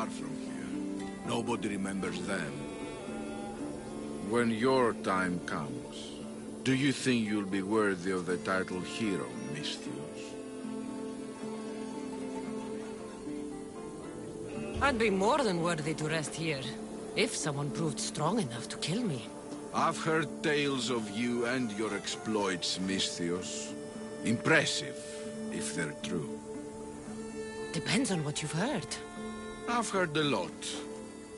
from here. Nobody remembers them. When your time comes, do you think you'll be worthy of the title hero, Misthios? I'd be more than worthy to rest here, if someone proved strong enough to kill me. I've heard tales of you and your exploits, Misthios. Impressive, if they're true. Depends on what you've heard. I've heard a lot.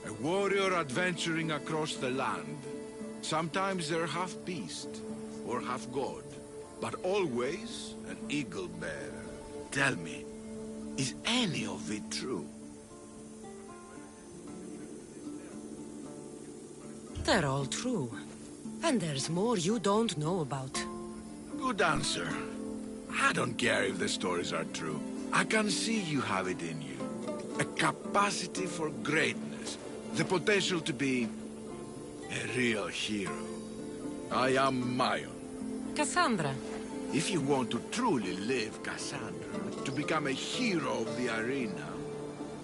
A warrior adventuring across the land. Sometimes they're half beast, or half god, but always an eagle bearer. Tell me, is any of it true? They're all true. And there's more you don't know about. Good answer. I don't care if the stories are true. I can see you have it in you. A capacity for greatness. The potential to be a real hero. I am Mayon. Cassandra. If you want to truly live Cassandra, to become a hero of the arena,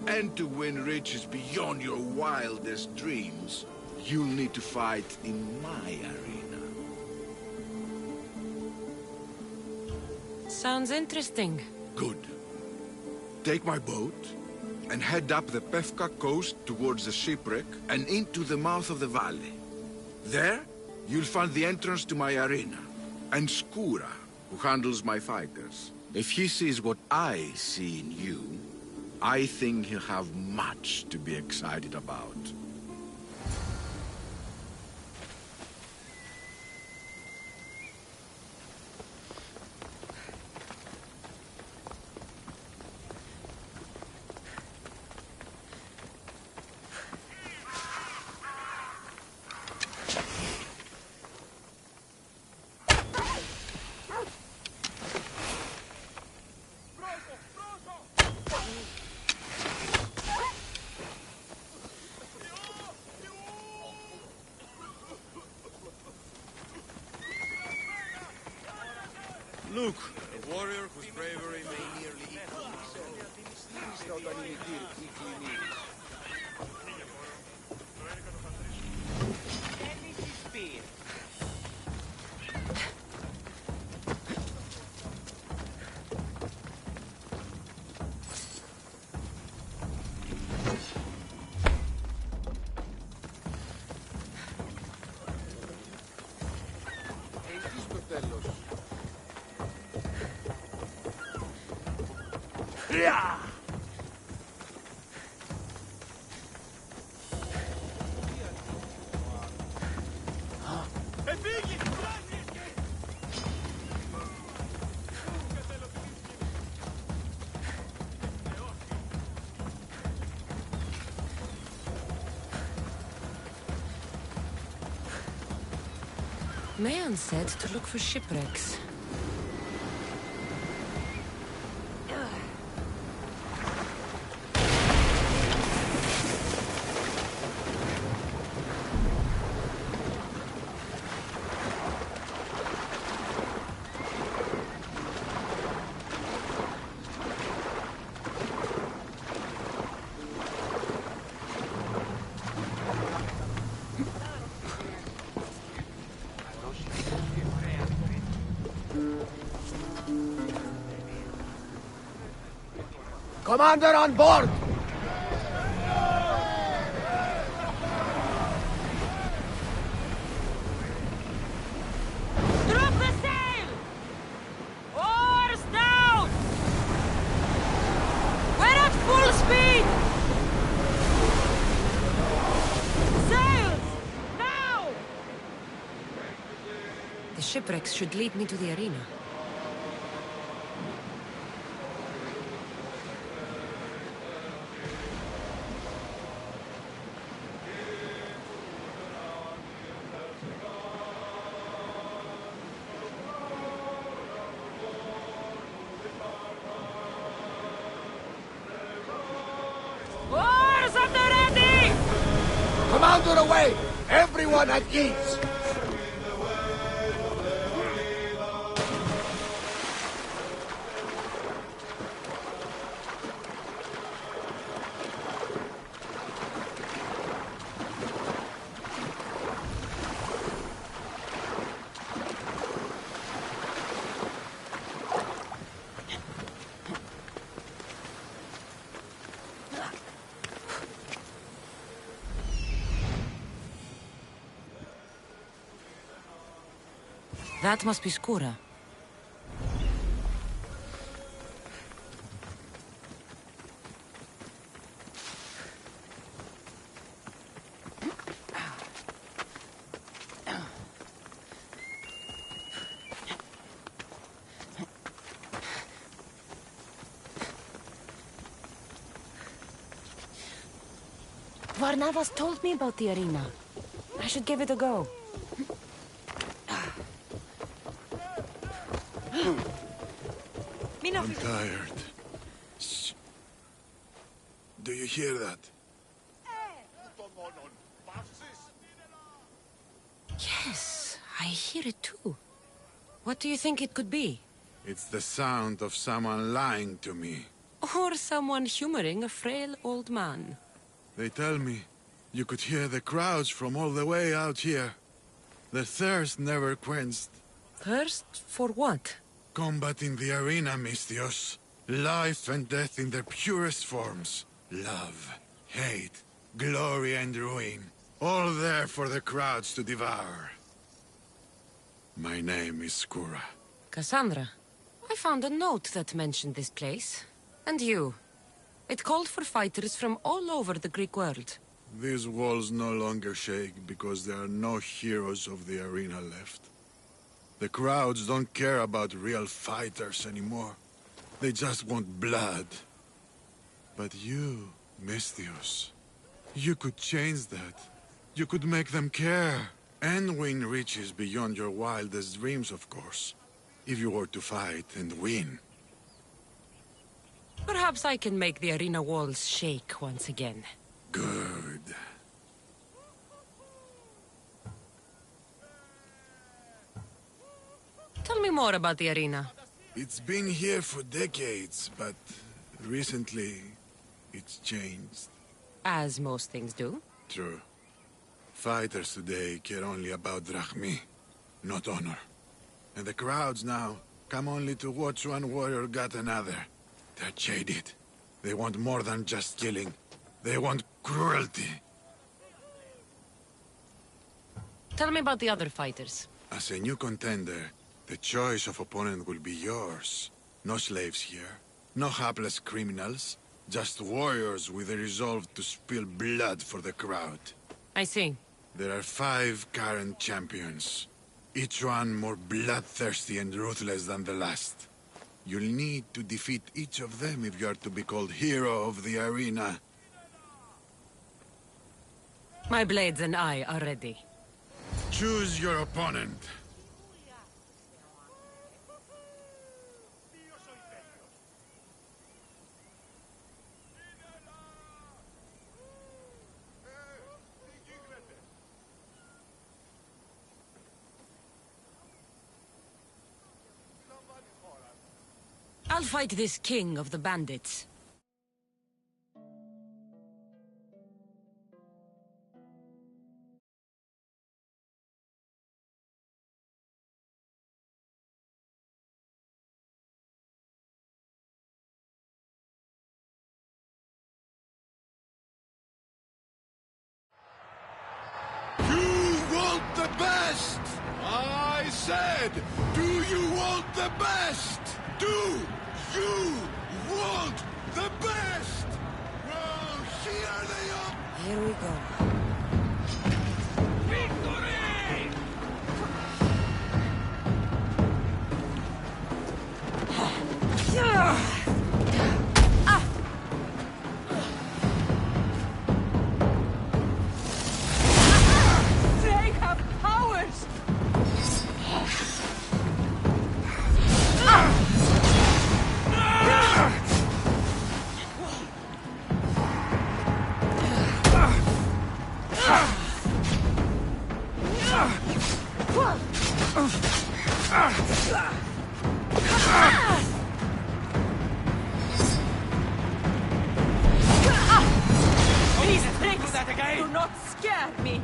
and to win riches beyond your wildest dreams, you'll need to fight in my arena. Sounds interesting. Good. Take my boat and head up the Pefka coast towards the shipwreck and into the mouth of the valley. There, you'll find the entrance to my arena, and Skura, who handles my fighters. If he sees what I see in you, I think he'll have much to be excited about. Look, a warrior whose bravery may nearly equal Mayon said to look for shipwrecks. Commander on board! Drop the sail! Oars down! We're at full speed! Sails! Now! The shipwrecks should lead me to the arena. Commander away! Everyone at ease! That must be Skura. Varnavas told me about the arena. I should give it a go. I'm tired. Shh. Do you hear that? Yes, I hear it too. What do you think it could be? It's the sound of someone lying to me. Or someone humoring a frail old man. They tell me you could hear the crowds from all the way out here. The thirst never quenched. Thirst for what? Combat in the arena, Misthios. Life and death in their purest forms. Love, hate, glory and ruin. All there for the crowds to devour. My name is Skura. Cassandra, I found a note that mentioned this place. And you. It called for fighters from all over the Greek world. These walls no longer shake because there are no heroes of the arena left. The crowds don't care about real fighters anymore. They just want blood. But you, Misthios, you could change that. You could make them care. And win riches beyond your wildest dreams, of course. If you were to fight and win. Perhaps I can make the arena walls shake once again. Good. Tell me more about the arena. It's been here for decades, but recently it's changed. As most things do. True. Fighters today care only about drachmi, not honor. And the crowds now come only to watch one warrior gut another. They're jaded. They want more than just killing. They want cruelty. Tell me about the other fighters. As a new contender, the choice of opponent will be yours. No slaves here. No hapless criminals. Just warriors with the resolve to spill blood for the crowd. I see. There are 5 current champions. Each one more bloodthirsty and ruthless than the last. You'll need to defeat each of them if you are to be called hero of the arena. My blades and I are ready. Choose your opponent. I'll fight this king of the bandits. You want the best! I said, do you want the best? Do you want the best? Well, here they are! Here we go. They have powers! These tricks do not scare me.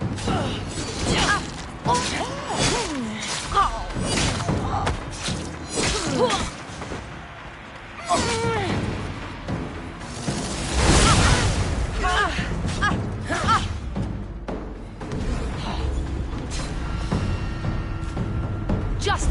Just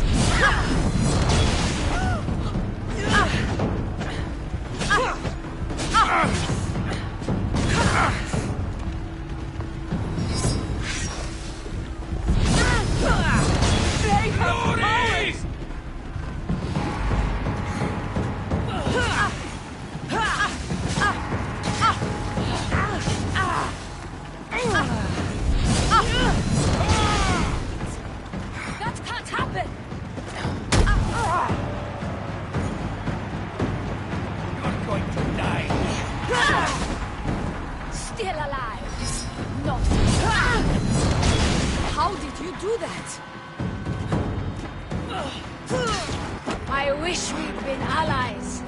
still alive. Not. How did you do that? I wish we'd been allies.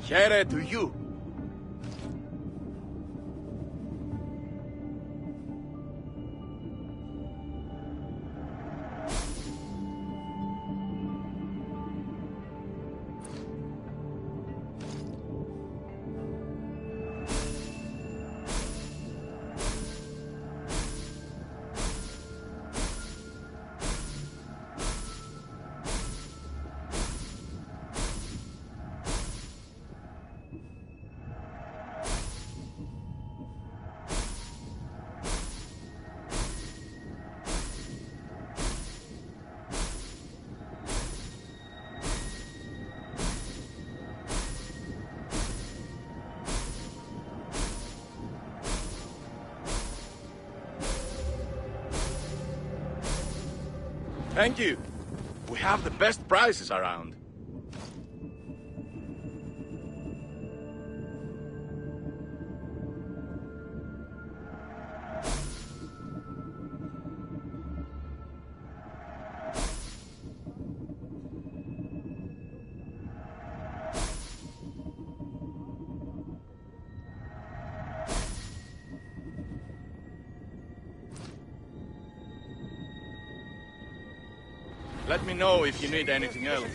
Here to you. Thank you. We have the best prices around. Let me know if you need anything else.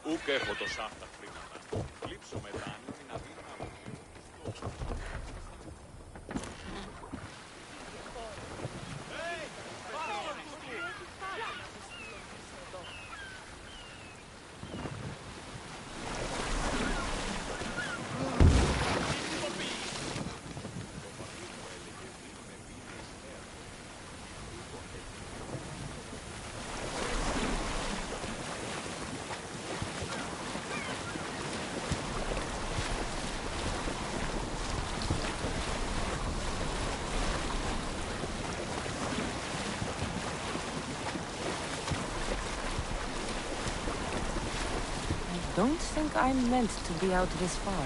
Ούκ έχω τόσα αυτά χρήματα. Λείψω μετά, αν είναι αδύναμο. Don't think I'm meant to be out this far.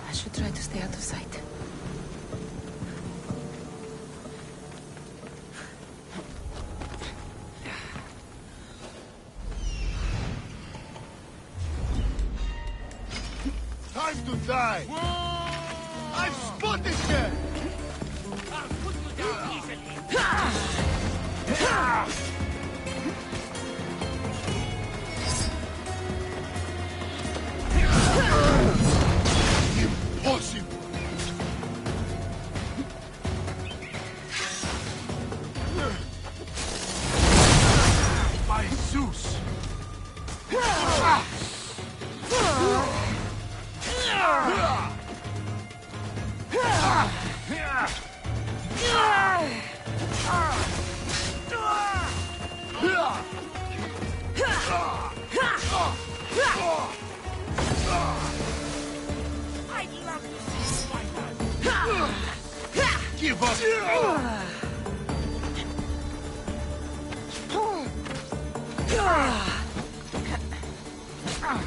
I should try to stay out of sight. Time to die! I've spotted them! Impossible! By Zeus! Give up! Come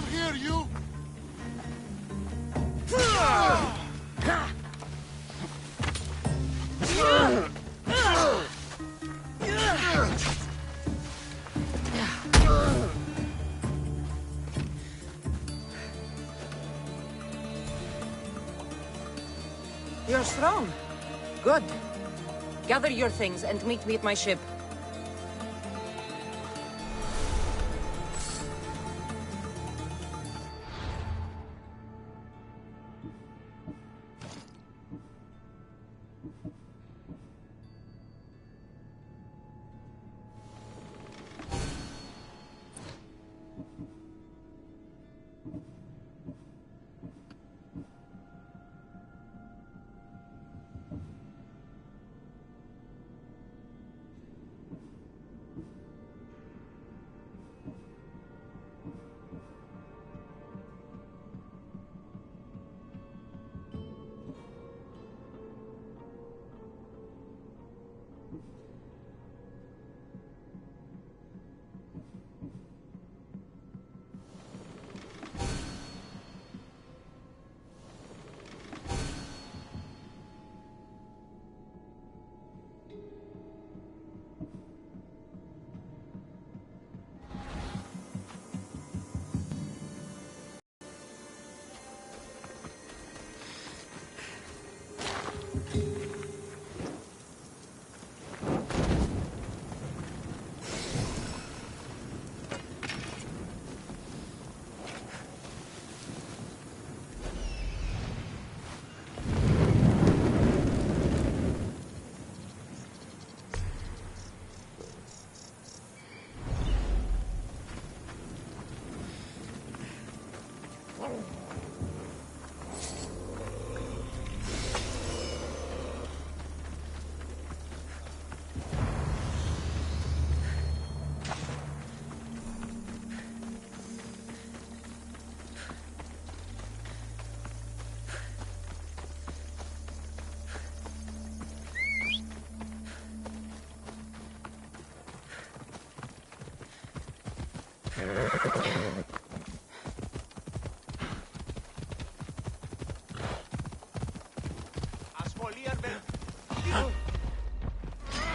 here, you! You're strong. Good. Gather your things and meet me at my ship.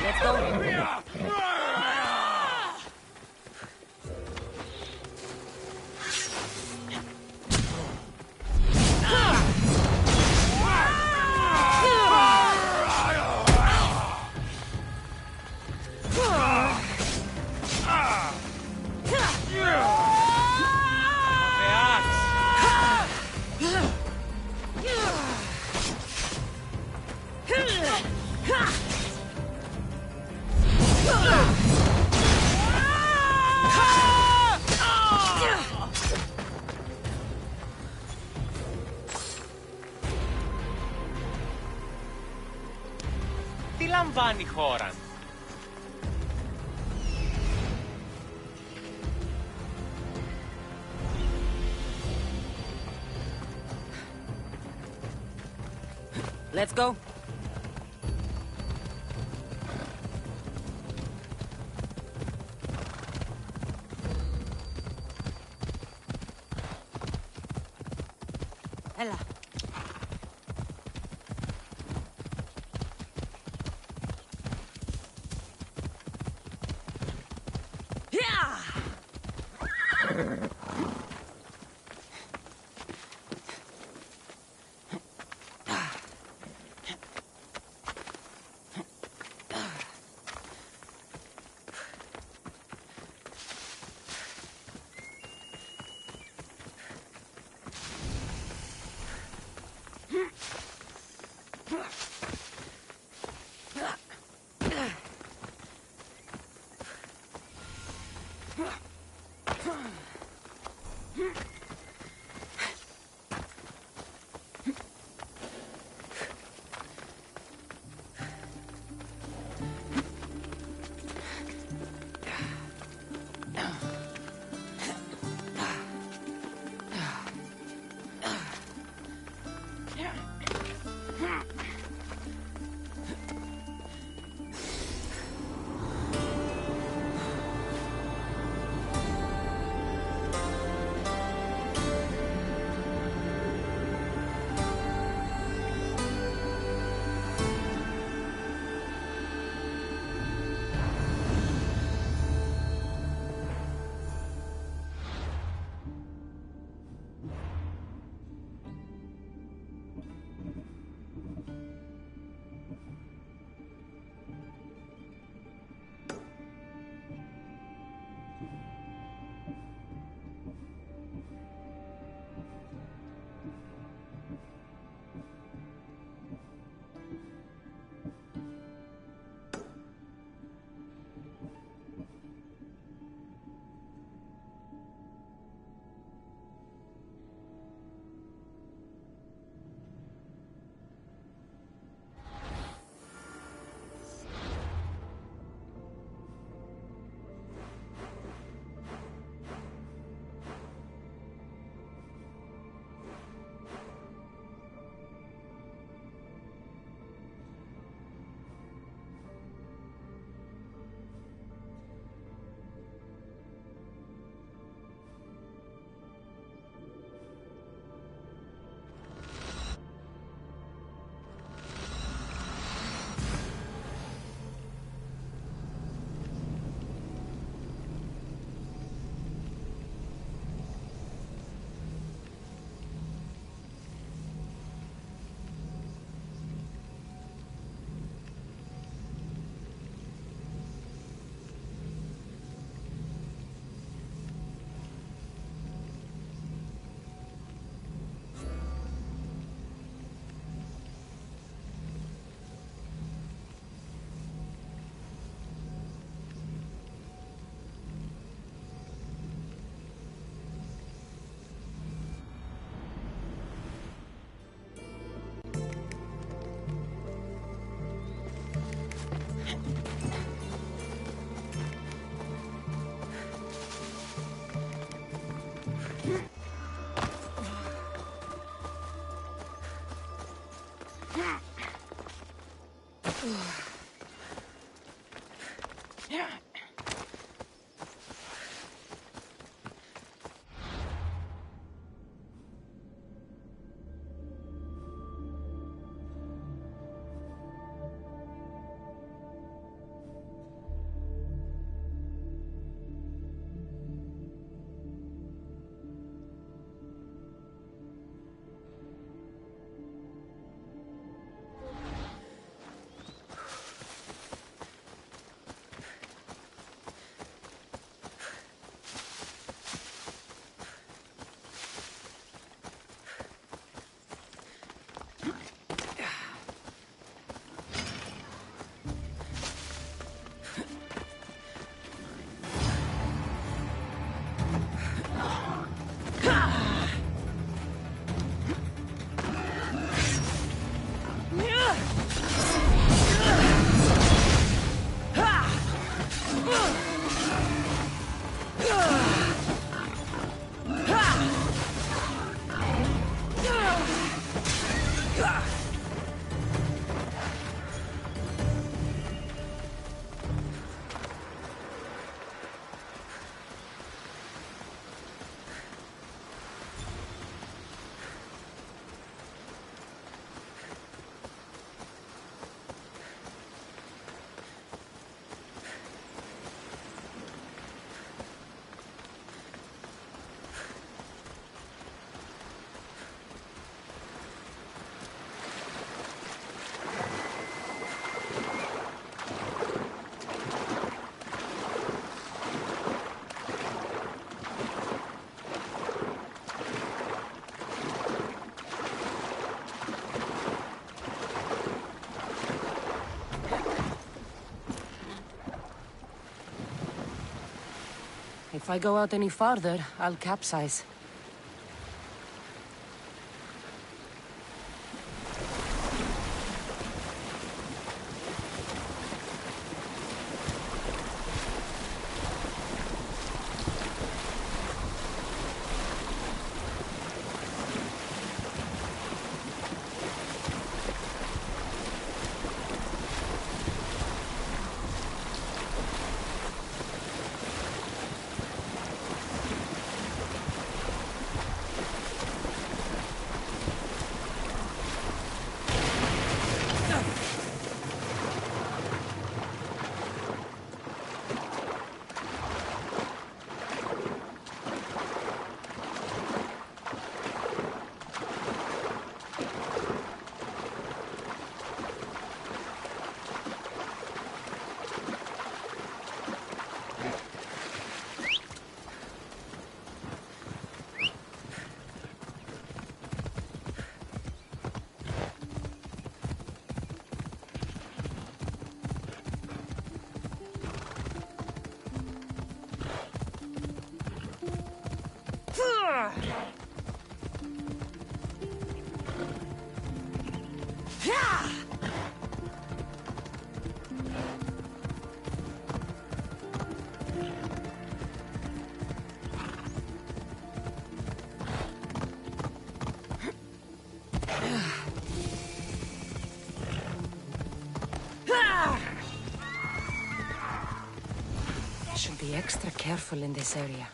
Let's go. Τι λαμβάνει η χώρα? Let's go. Έλα. If I go out any farther, I'll capsize. Should be extra careful in this area.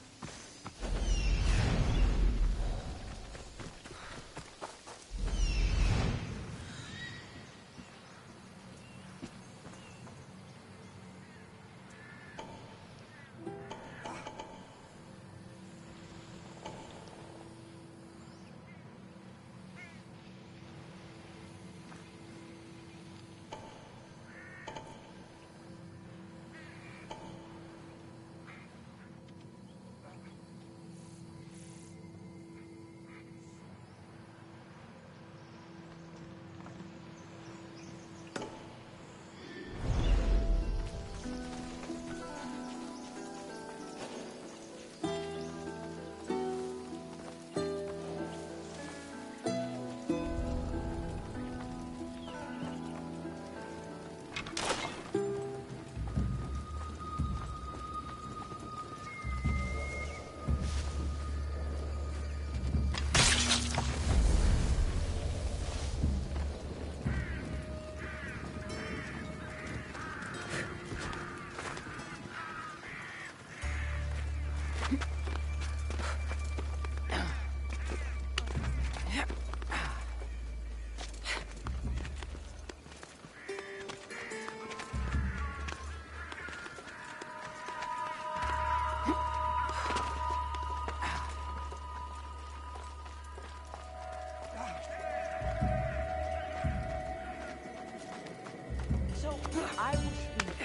I was thinking,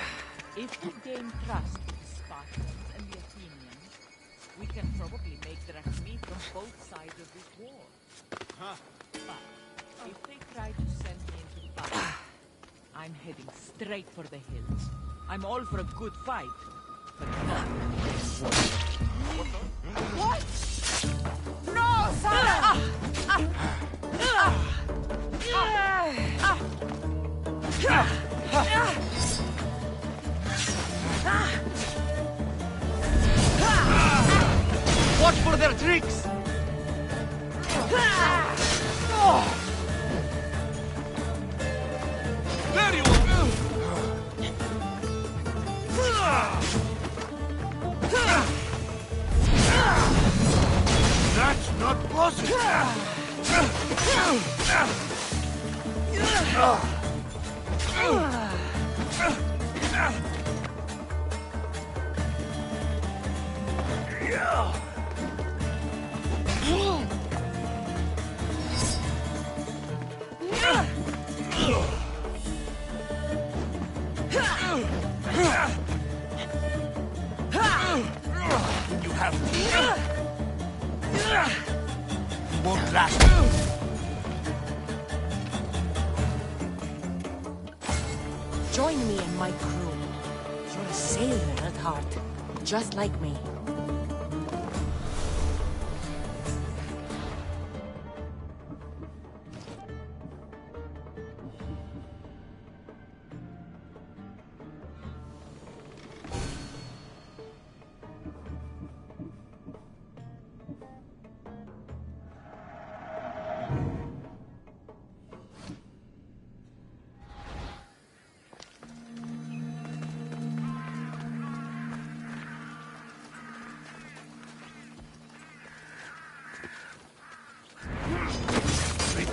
if we gain trust with the Spartans and the Athenians, we can probably make Drachmi from both sides of this war. But if they try to send me into battle, I'm heading straight for the hills. I'm all for a good fight, but not this war. What? No, Sarah! Watch for their tricks! There you are! That's not possible! You have won't last. Join me and my crew. You're a sailor at heart, just like me.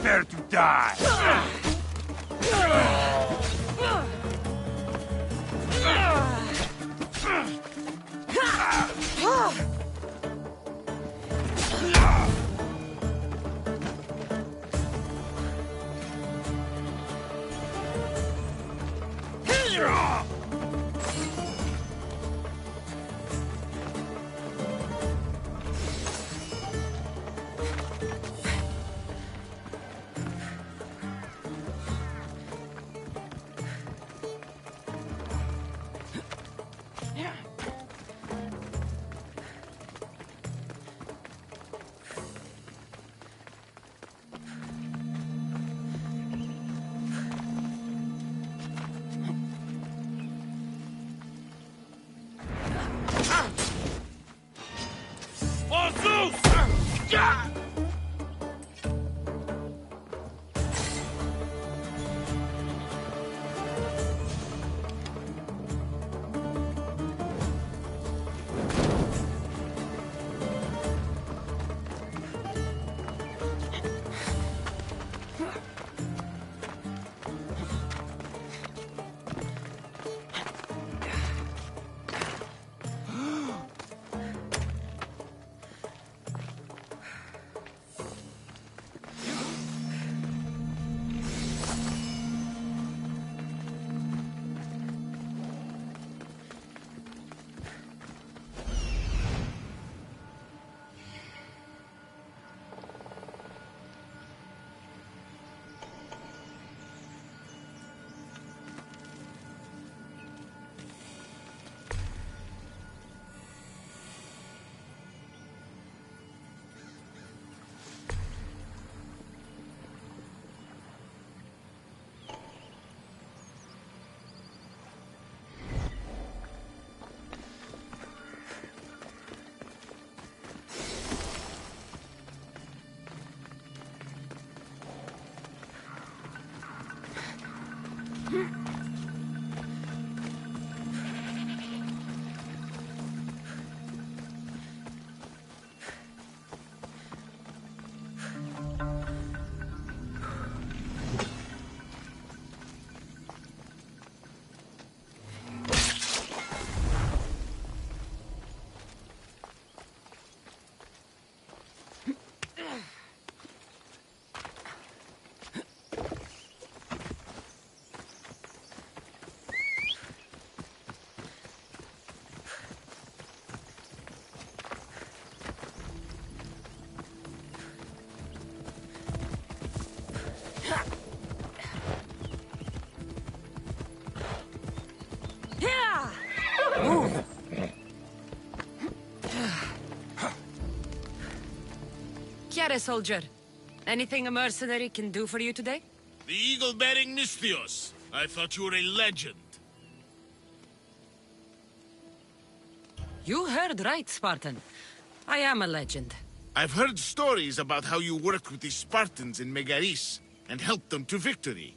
Prepare to die! Chiare, soldier. Anything a mercenary can do for you today? The eagle-bearing Misthios. I thought you were a legend. You heard right, Spartan. I am a legend. I've heard stories about how you worked with the Spartans in Megaris and helped them to victory.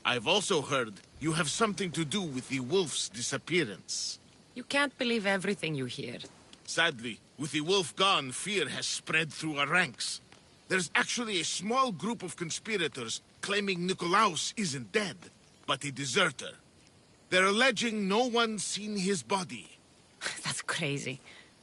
I've also heard you have something to do with the wolf's disappearance. You can't believe everything you hear. Sadly, with the wolf gone, fear has spread through our ranks. There's actually a small group of conspirators claiming Nikolaos isn't dead, but a deserter. They're alleging no one's seen his body. That's crazy.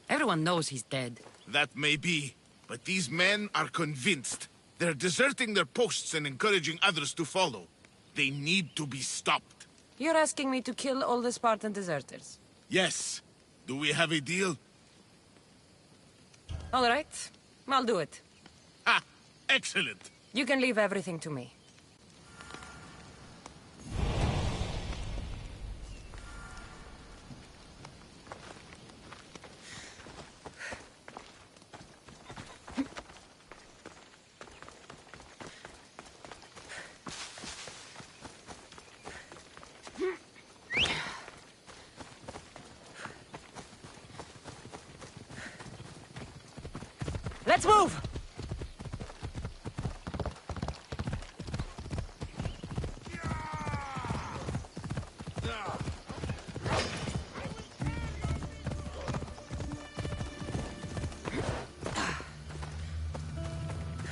Everyone knows he's dead. That may be, but these men are convinced. They're deserting their posts and encouraging others to follow. They need to be stopped. You're asking me to kill all the Spartan deserters? Yes. Do we have a deal? All right. I'll do it. Ha! Excellent. You can leave everything to me. Let's move!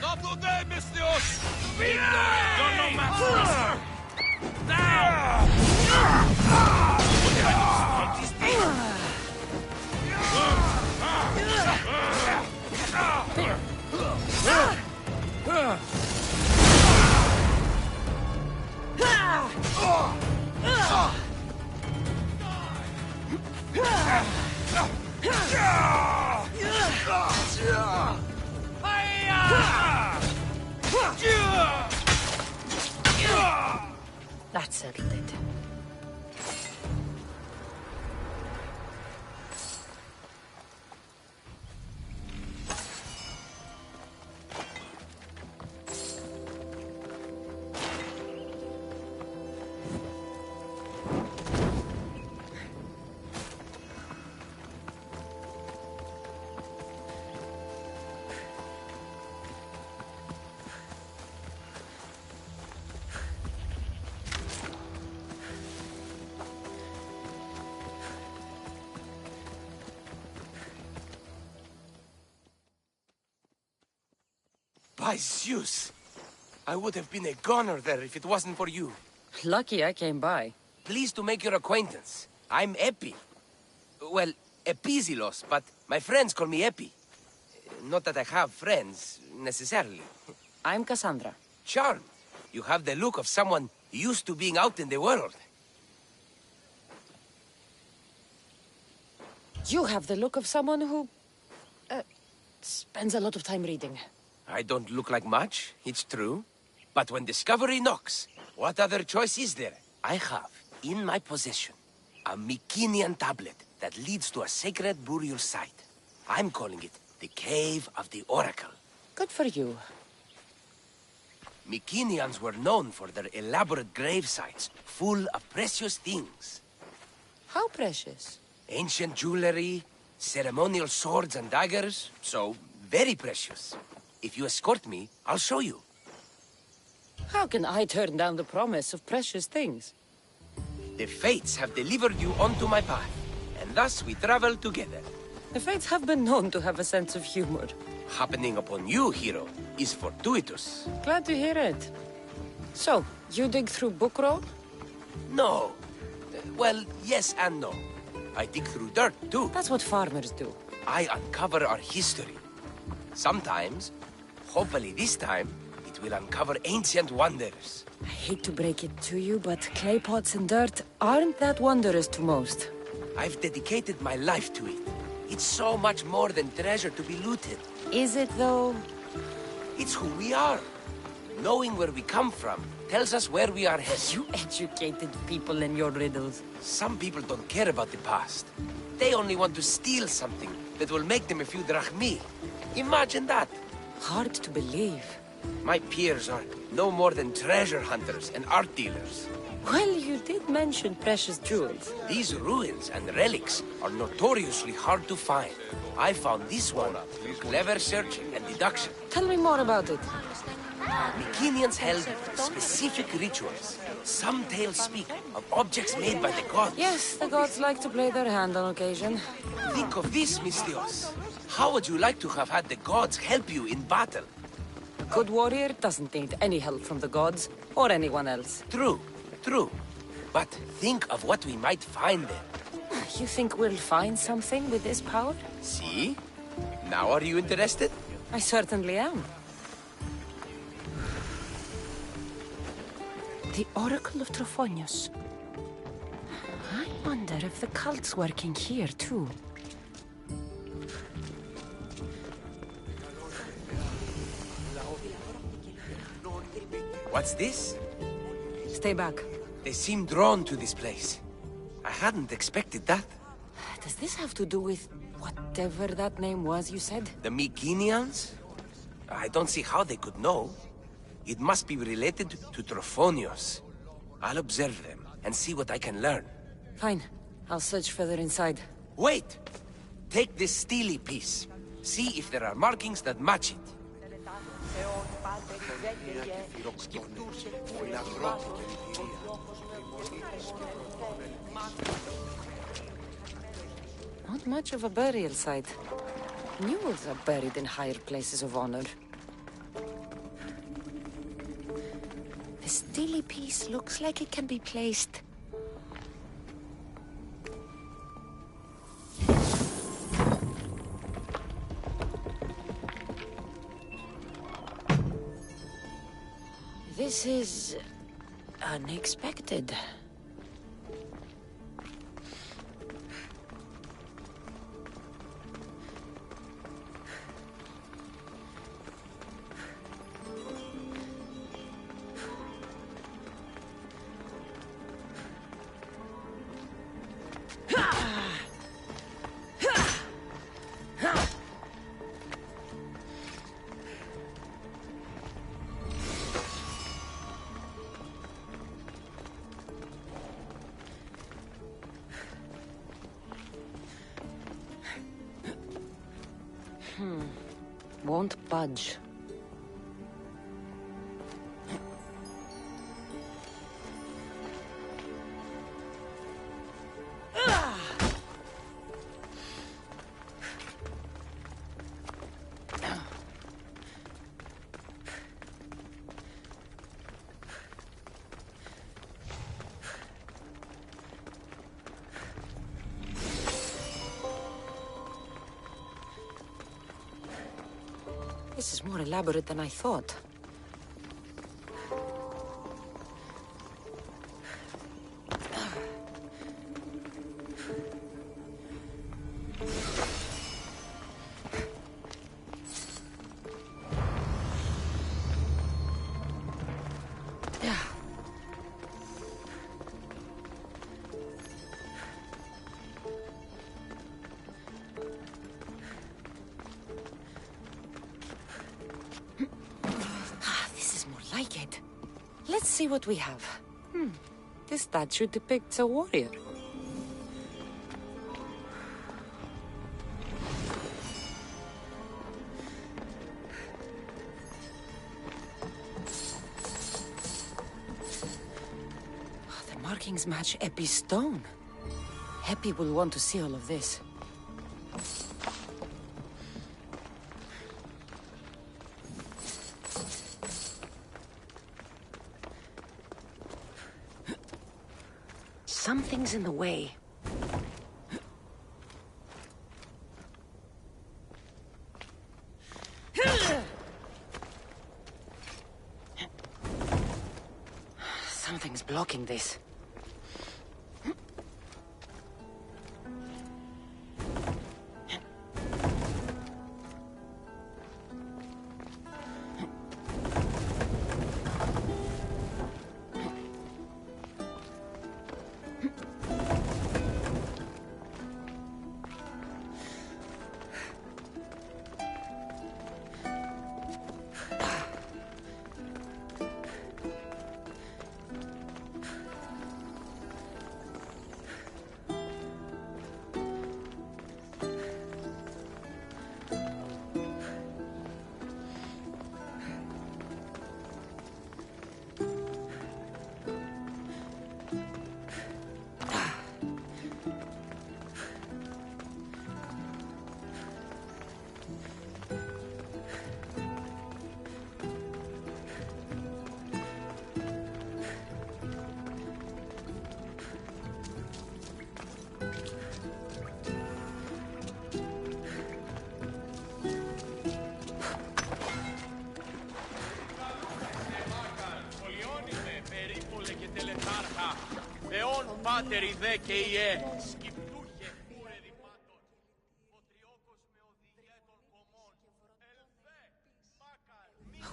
Not today, Misthios! You're no match for us, sir! Down! What kind of sport is this? That settled it. By Zeus! I would have been a goner there if it wasn't for you. Lucky I came by. Pleased to make your acquaintance. I'm Epi. Well, Epizilos, but my friends call me Epi. Not that I have friends, necessarily. I'm Cassandra. Charmed. You have the look of someone used to being out in the world. You have the look of someone who... spends a lot of time reading. I don't look like much, it's true. But when discovery knocks, what other choice is there? I have, in my possession, a Mycenaean tablet that leads to a sacred burial site. I'm calling it the Cave of the Oracle. Good for you. Mycenaeans were known for their elaborate grave sites, full of precious things. How precious? Ancient jewelry, ceremonial swords and daggers, so very precious. If you escort me, I'll show you. How can I turn down the promise of precious things? The Fates have delivered you onto my path, and thus we travel together. The Fates have been known to have a sense of humor. Happening upon you, hero, is fortuitous. Glad to hear it. So, you dig through book roll? No. Well, yes and no. I dig through dirt, too. That's what farmers do. I uncover our history. Sometimes, hopefully this time, it will uncover ancient wonders. I hate to break it to you, but clay pots and dirt aren't that wondrous to most. I've dedicated my life to it. It's so much more than treasure to be looted. Is it, though? It's who we are. Knowing where we come from tells us where we are headed. You educated people in your riddles. Some people don't care about the past. They only want to steal something that will make them a few drachmi. Imagine that. Hard to believe. My peers are no more than treasure hunters and art dealers. Well, you did mention precious jewels. These ruins and relics are notoriously hard to find. I found this one through clever searching and deduction. Tell me more about it. Mycenaeans held specific rituals. Some tales speak of objects made by the gods. Yes, the gods like to play their hand on occasion. Think of this, Mystios. How would you like to have had the gods help you in battle? A good warrior doesn't need any help from the gods, or anyone else. True, true. But think of what we might find there. You think we'll find something with this power? See? Now are you interested? I certainly am. The Oracle of Trophonius. I wonder if the cult's working here, too. What's this? Stay back. They seem drawn to this place. I hadn't expected that. Does this have to do with whatever that name was you said? The Mycenaeans? I don't see how they could know. It must be related to Trophonius. I'll observe them and see what I can learn. Fine. I'll search further inside. Wait! Take this steely piece. See if there are markings that match it. Not much of a burial site. Mules are buried in higher places of honor. steely piece looks like it can be placed. This is unexpected. Won't budge. This is more elaborate than I thought. Like it. Let's see what we have. This statue depicts a warrior. The markings match Epi's stone. Epi will want to see all of this. Something's in the way. Something's blocking this.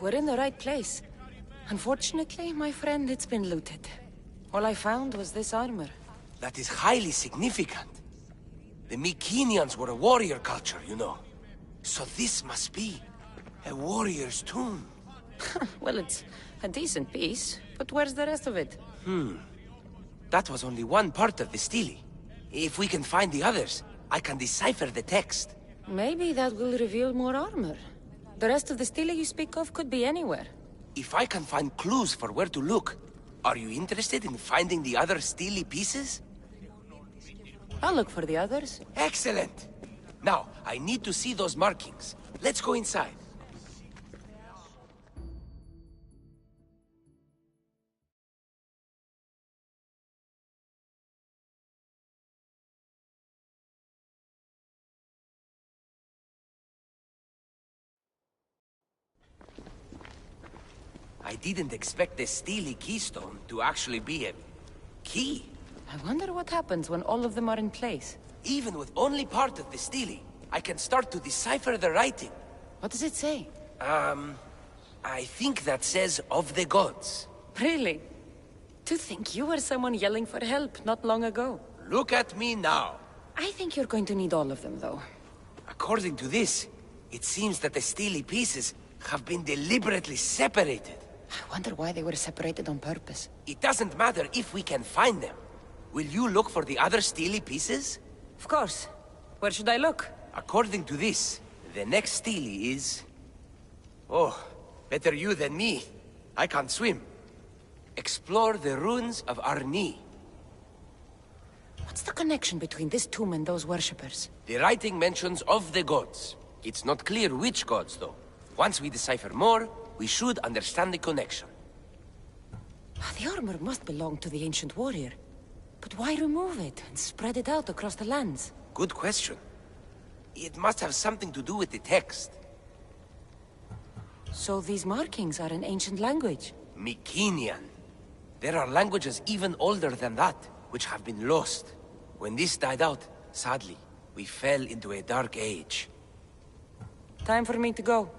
We're in the right place. Unfortunately, my friend, it's been looted. All I found was this armor. That is highly significant. The Mycenaeans were a warrior culture, you know. So this must be a warrior's tomb. Well, it's a decent piece, but where's the rest of it? That was only one part of the stele. If we can find the others, I can decipher the text. Maybe that will reveal more armor. The rest of the stele you speak of could be anywhere. If I can find clues for where to look, are you interested in finding the other stele pieces? I'll look for the others. Excellent! Now, I need to see those markings. Let's go inside. I didn't expect the steely keystone to actually be a key. I wonder what happens when all of them are in place. Even with only part of the steely, I can start to decipher the writing. What does it say? I think that says of the gods. Really? To think you were someone yelling for help not long ago. Look at me now. I think you're going to need all of them, though. According to this, it seems that the steely pieces have been deliberately separated. I wonder why they were separated on purpose. It doesn't matter if we can find them. Will you look for the other steely pieces? Of course. Where should I look? According to this, the next steely is... Oh, better you than me. I can't swim. Explore the ruins of Arni. What's the connection between this tomb and those worshippers? The writing mentions of the gods. It's not clear which gods, though. Once we decipher more, we should understand the connection. The armor must belong to the ancient warrior. But why remove it and spread it out across the lands? Good question. It must have something to do with the text. So these markings are in ancient language? Mycenaean. There are languages even older than that, which have been lost. When this died out, sadly, we fell into a dark age. Time for me to go.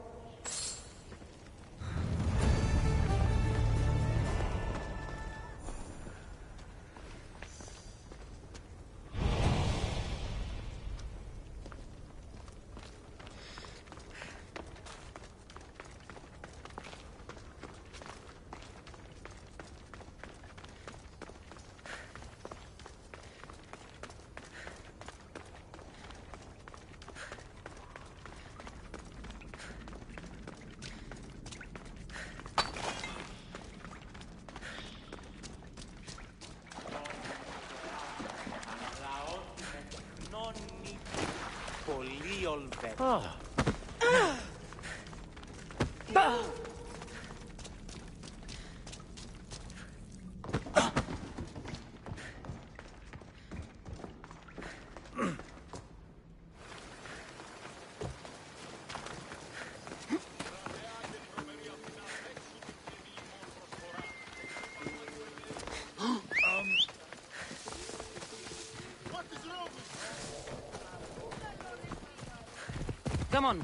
Come on.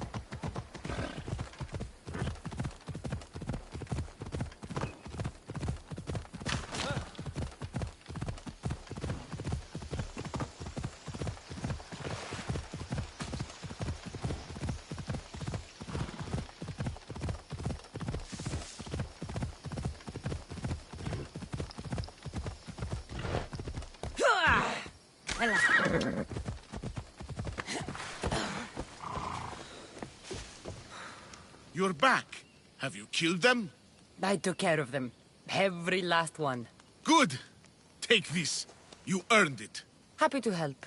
You're back. Have you killed them? I took care of them. Every last one. Good. Take this. You earned it. Happy to help.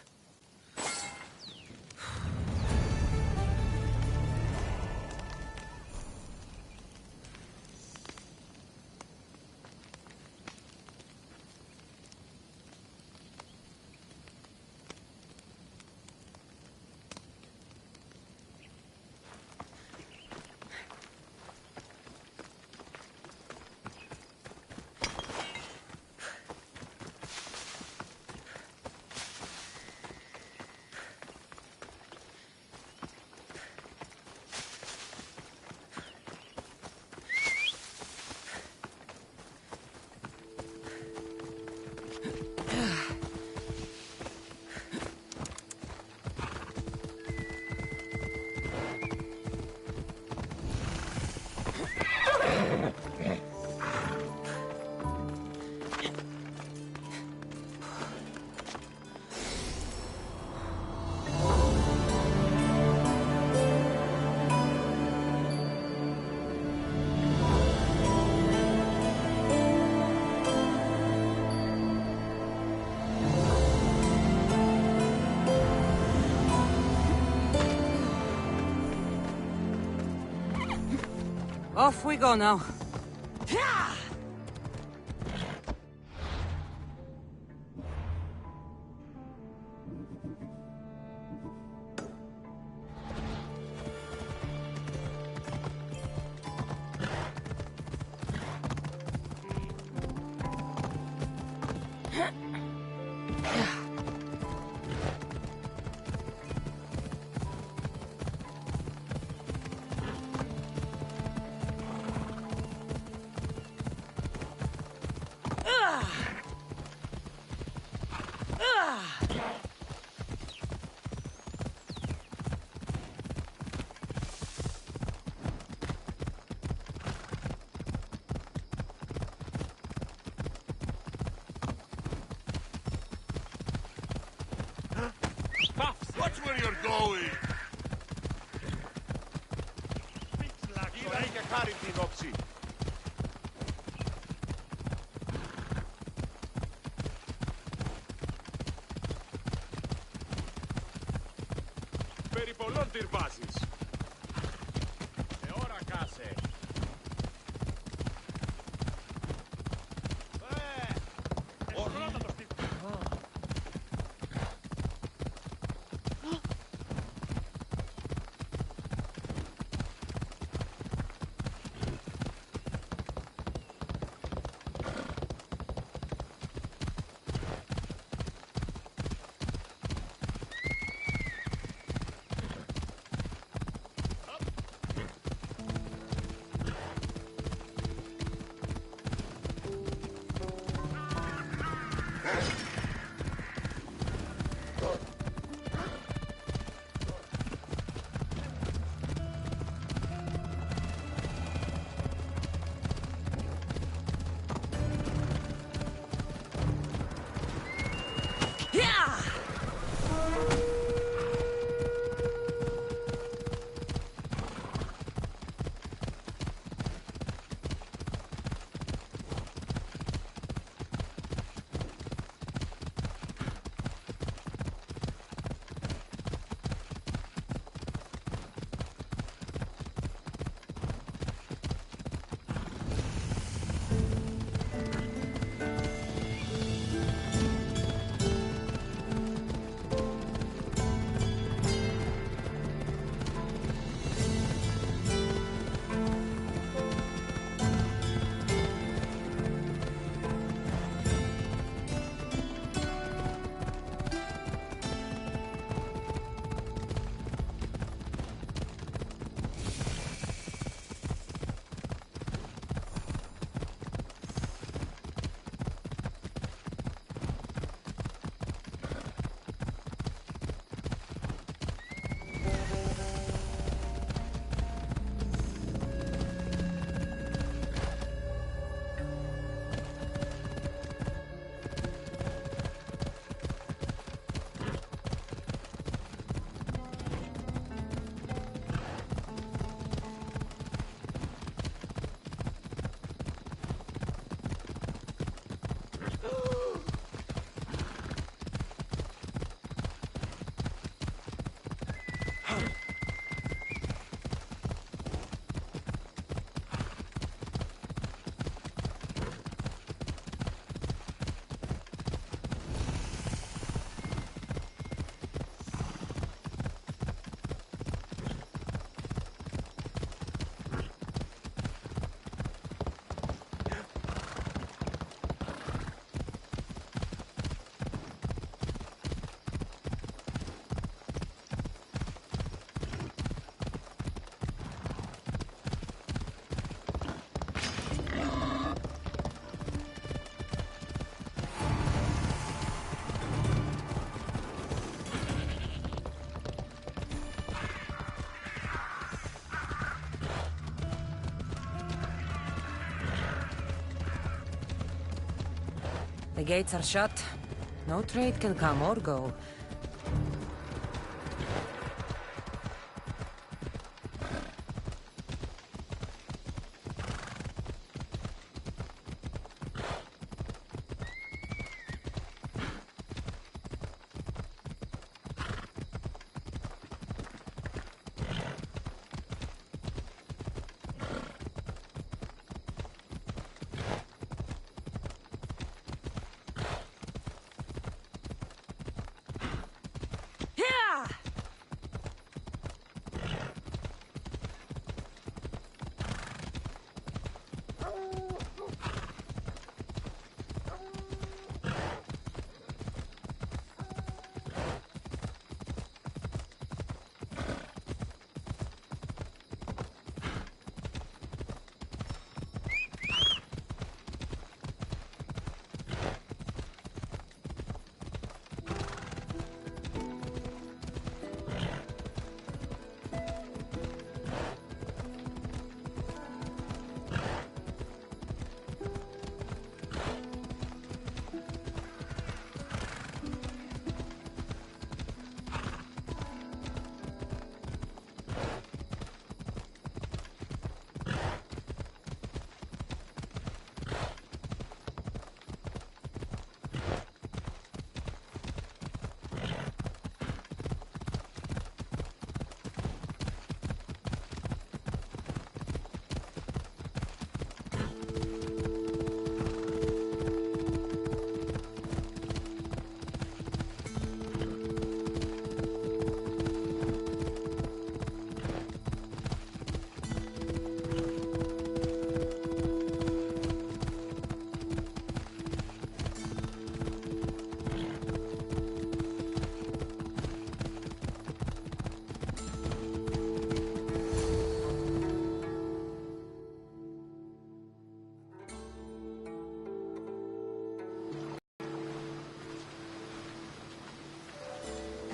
Off we go now. going. Είδα και χάρη την όψη. Περί πολλών τυρβάζεις. Ώρα κάσε. The gates are shut. No trade can come or go.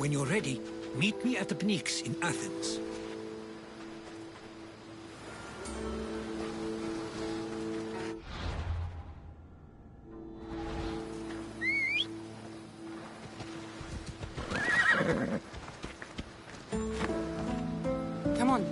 When you're ready, meet me at the Pnyx in Athens. Come on.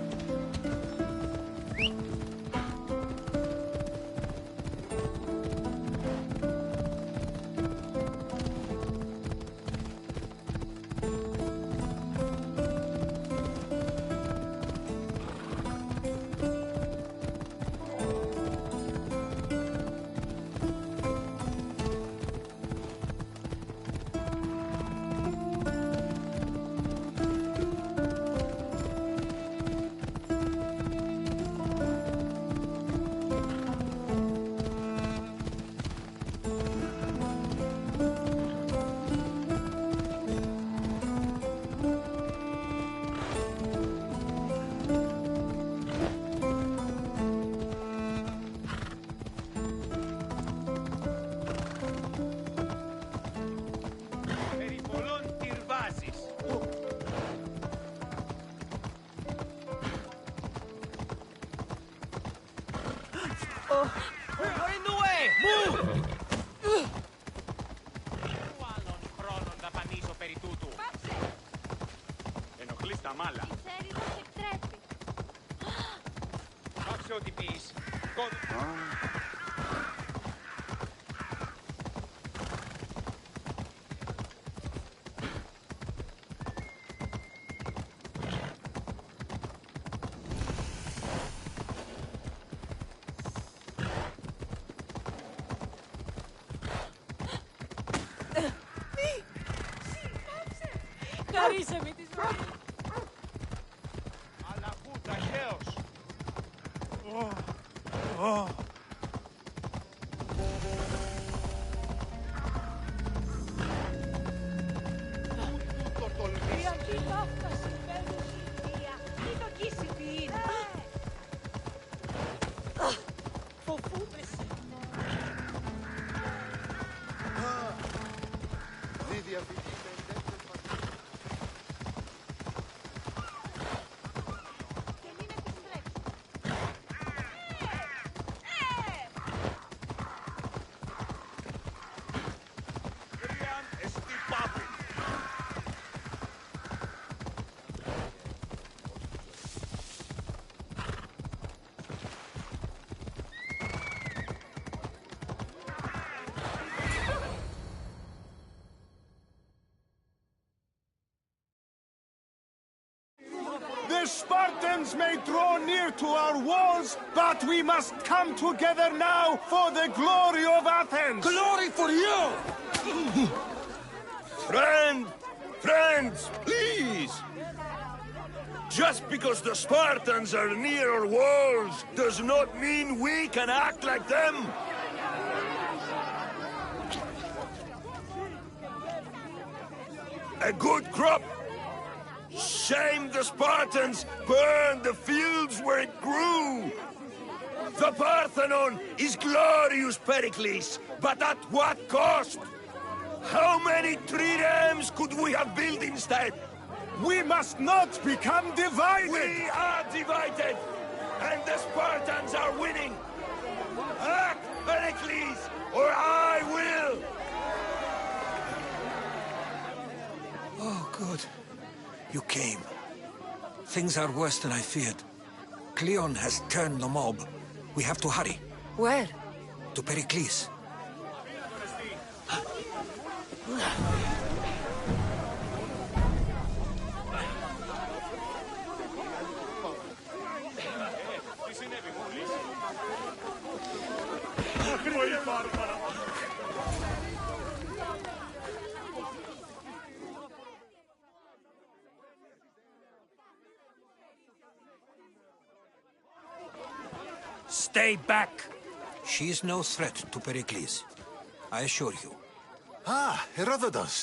We're in the way! Move! Άλλον χρόνον δαπανίσω περί τούτου. Ενοχλείς τα μάλα. Ξέρει πως εκτρέπει. Πάψε ό,τι πεις. Χαρίσαμε τη ζωή. Αλλά πού ταχαίως. Η αντιλάφταση μπαίνουν ηλικία. Μην το κοίσει ποιήν. Φοβούμαι σε. Δίδια φυγή με εντέπτες φασίλες. Και μην επιστρέψει. Κρίαν εστί πάπη. The Spartans may draw near to our walls, but we must come together now for the glory of Athens! Glory for you! Friends, please! Just because the Spartans are near our walls does not mean we can act like them! A good crop! Shame the Spartans burned the fields where it grew! The Parthenon is glorious, Pericles, but at what cost? How many triremes could we have built instead? We must not become divided! We are divided, and the Spartans are winning! Act, Pericles, or I will! Oh, good. You came. Things are worse than I feared. Cleon has turned the mob. We have to hurry. Where? To Pericles. Τι συνέβη μόλις. Stay back! She's no threat to Pericles. I assure you. Ah, Herodotus.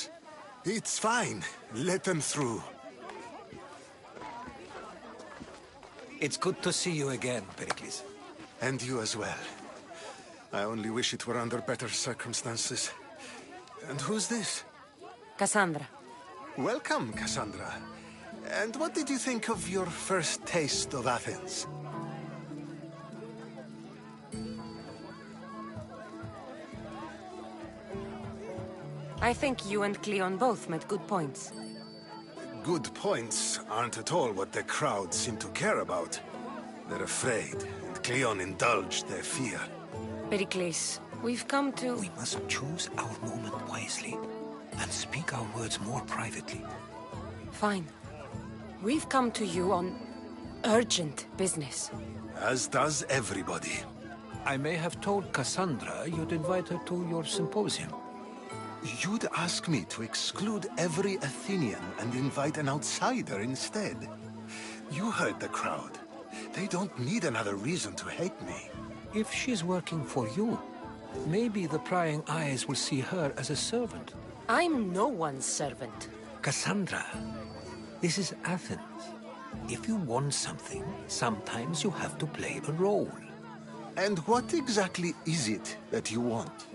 It's fine. Let them through. It's good to see you again, Pericles. And you as well. I only wish it were under better circumstances. And who's this? Cassandra. Welcome, Cassandra. And what did you think of your first taste of Athens? I think you and Cleon both made good points. Good points aren't at all what the crowd seem to care about. They're afraid, and Cleon indulged their fear. Pericles, we've come to... We must choose our moment wisely, and speak our words more privately. Fine. We've come to you on urgent business. As does everybody. I may have told Cassandra you'd invite her to your symposium. You'd ask me to exclude every Athenian and invite an outsider instead. You heard the crowd. They don't need another reason to hate me. If she's working for you, maybe the prying eyes will see her as a servant. I'm no one's servant. Cassandra, this is Athens. If you want something, sometimes you have to play a role. And what exactly is it that you want?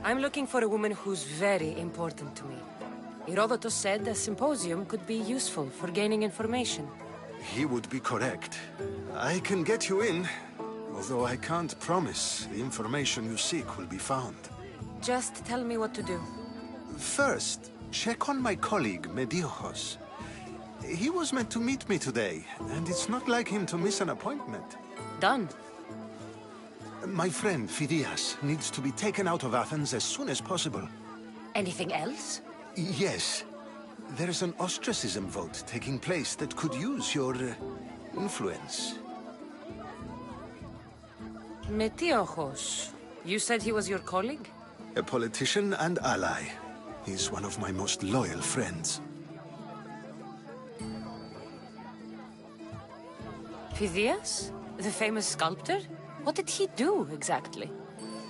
I'm looking for a woman who's very important to me. Herodotus said a symposium could be useful for gaining information. He would be correct. I can get you in, although I can't promise the information you seek will be found. Just tell me what to do. First, check on my colleague, Mediochos. He was meant to meet me today, and it's not like him to miss an appointment. Done. My friend, Phidias, needs to be taken out of Athens as soon as possible. Anything else? Yes. There's an ostracism vote taking place that could use your influence. Metiochos. You said he was your colleague? A politician and ally. He's one of my most loyal friends. Phidias? The famous sculptor? What did he do, exactly?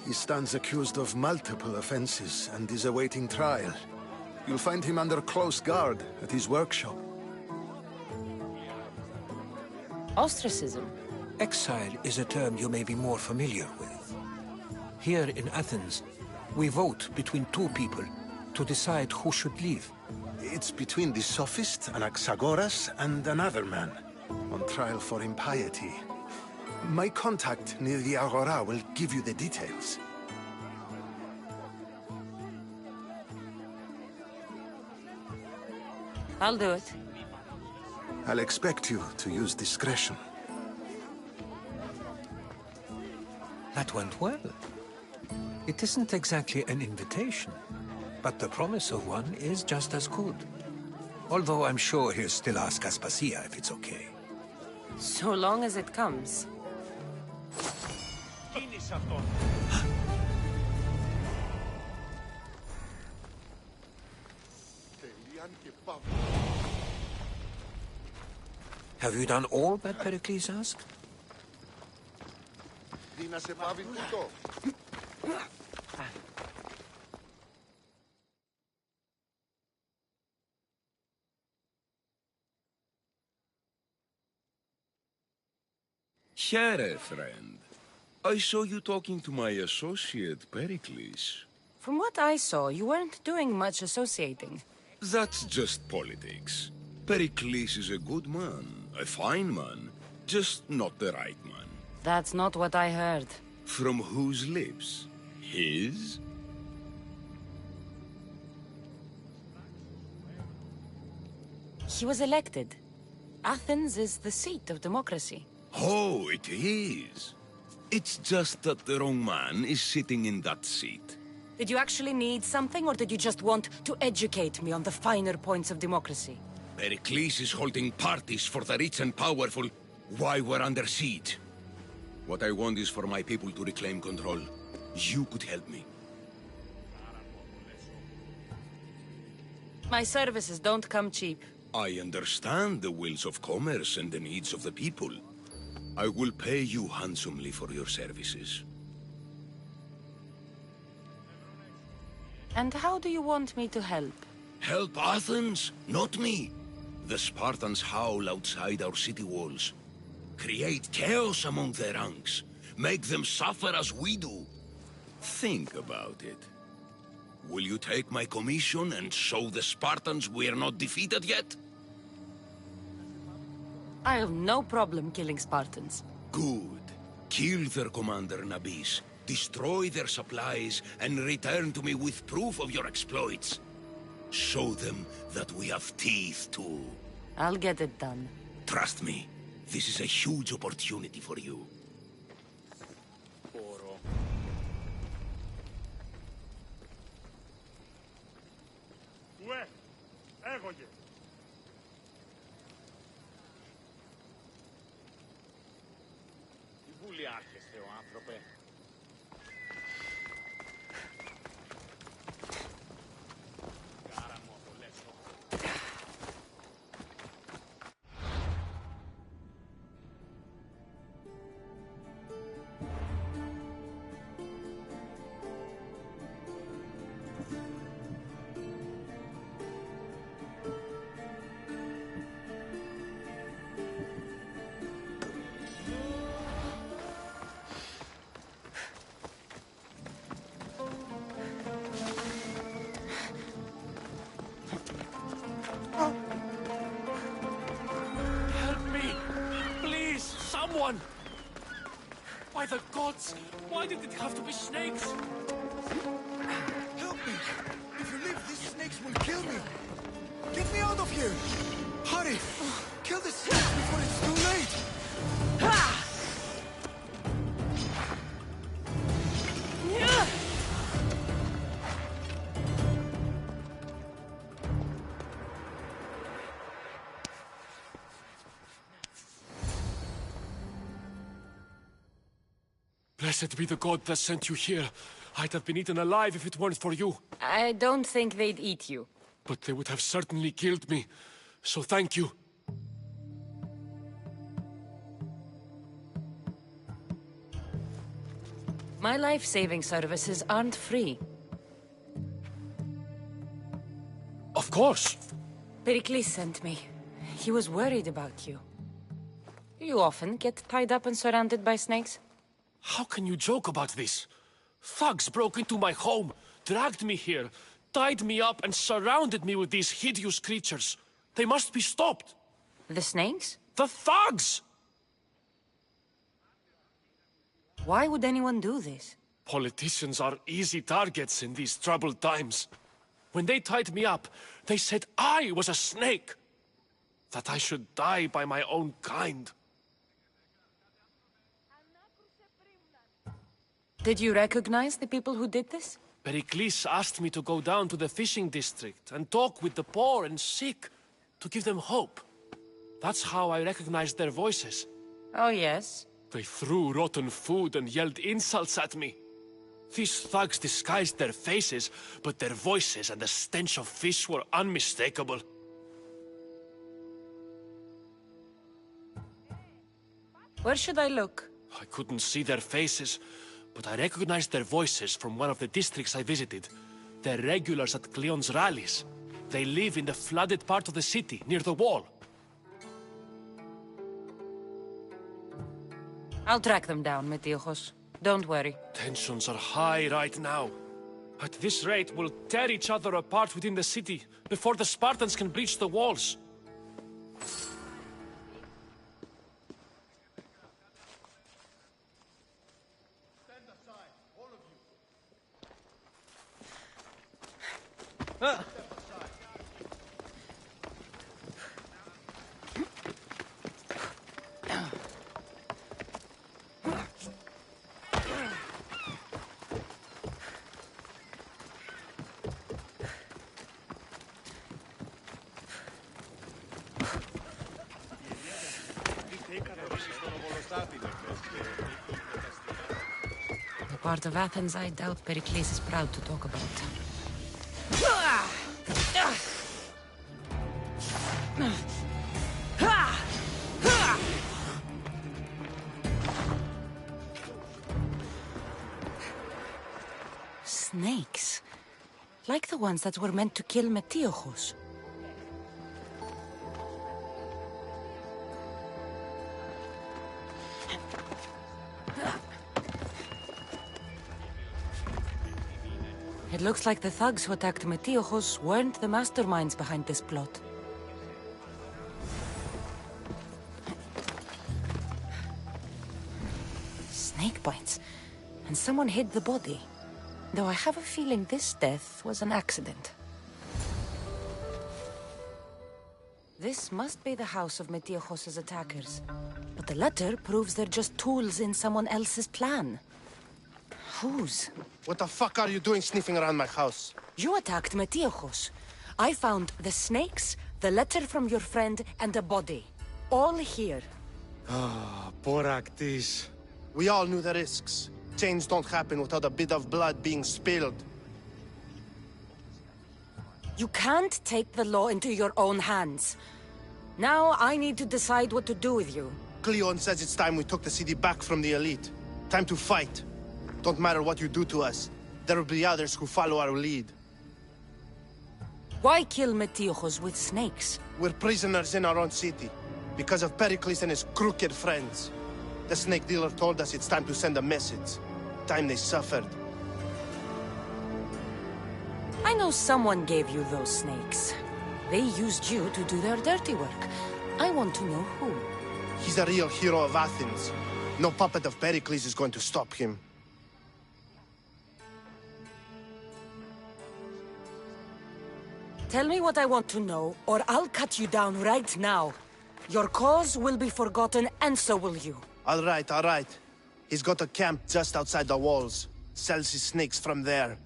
He stands accused of multiple offenses and is awaiting trial. You'll find him under close guard at his workshop. Ostracism? Exile is a term you may be more familiar with. Here in Athens, we vote between two people to decide who should leave. It's between the sophist Anaxagoras and another man, on trial for impiety. My contact near the Agora will give you the details. I'll do it. I'll expect you to use discretion. That went well. It isn't exactly an invitation, but the promise of one is just as good. Although I'm sure he'll still ask Aspasia if it's okay. So long as it comes. Have you done all that Pericles asked? Here, friend. I saw you talking to my associate, Pericles. From what I saw, you weren't doing much associating. That's just politics. Pericles is a good man, a fine man, just not the right man. That's not what I heard. From whose lips? His? He was elected. Athens is the seat of democracy. Oh, it is. It's just that the wrong man is sitting in that seat. Did you actually need something, or did you just want to educate me on the finer points of democracy? Pericles is holding parties for the rich and powerful while we're under siege. What I want is for my people to reclaim control. You could help me. My services don't come cheap. I understand the wills of commerce and the needs of the people. I will pay you handsomely for your services. And how do you want me to help? Help Athens, not me. The Spartans howl outside our city walls. Create chaos among their ranks. Make them suffer as we do. Think about it. Will you take my commission and show the Spartans we're not defeated yet? I have no problem killing Spartans. Good. Kill their commander, Nabis. Destroy their supplies and return to me with proof of your exploits. Show them that we have teeth too. I'll get it done. Trust me, this is a huge opportunity for you. By the gods! Why did it have to be snakes? Help me! If you leave, these snakes will kill me! Get me out of here! Hurry! Kill the snakes before it's too late! Blessed be the god that sent you here. I'd have been eaten alive if it weren't for you. I don't think they'd eat you. But they would have certainly killed me. So thank you. My life-saving services aren't free. Of course. Pericles sent me. He was worried about you. You often get tied up and surrounded by snakes? How can you joke about this? Thugs broke into my home, dragged me here, tied me up and surrounded me with these hideous creatures. They must be stopped. The snakes? The thugs! Why would anyone do this? Politicians are easy targets in these troubled times. When they tied me up, they said I was a snake. That I should die by my own kind. Did you recognize the people who did this? Pericles asked me to go down to the fishing district and talk with the poor and sick, to give them hope. That's how I recognized their voices. Oh, yes? They threw rotten food and yelled insults at me. These thugs disguised their faces, but their voices and the stench of fish were unmistakable. Where should I look? I couldn't see their faces, but I recognized their voices from one of the districts I visited. They're regulars at Cleon's rallies. They live in the flooded part of the city, near the wall. I'll track them down, Metiochos. Don't worry. Tensions are high right now. At this rate, we'll tear each other apart within the city, before the Spartans can breach the walls. The part of Athens I doubt Pericles is proud to talk about. Snakes. Like the ones that were meant to kill Metiochos. It looks like the thugs who attacked Metiochos weren't the masterminds behind this plot. Snake bites. And someone hid the body. Though I have a feeling this death was an accident. This must be the house of Metiochos' attackers. But the letter proves they're just tools in someone else's plan. Whose? What the fuck are you doing sniffing around my house? You attacked Metiochos. I found the snakes, the letter from your friend, and a body. All here. Ah, Boraktis. We all knew the risks. Change don't happen without a bit of blood being spilled. You can't take the law into your own hands. Now I need to decide what to do with you. Cleon says it's time we took the city back from the elite. Time to fight. Don't matter what you do to us. There will be others who follow our lead. Why kill Metiochos with snakes? We're prisoners in our own city. Because of Pericles and his crooked friends. The snake dealer told us it's time to send a message. Time they suffered. I know someone gave you those snakes. They used you to do their dirty work. I want to know who. He's a real hero of Athens. No puppet of Pericles is going to stop him. Tell me what I want to know, or I'll cut you down right now. Your cause will be forgotten, and so will you. All right. He's got a camp just outside the walls. Sells his snakes from there.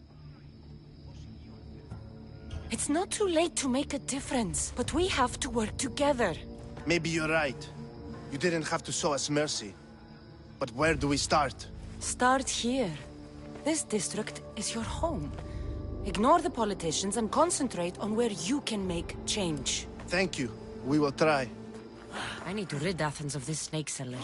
It's not too late to make a difference, but we have to work together. Maybe you're right. You didn't have to show us mercy. But where do we start? Start here. This district is your home. Ignore the politicians and concentrate on where you can make change. Thank you. We will try. I need to rid Athens of this snake seller.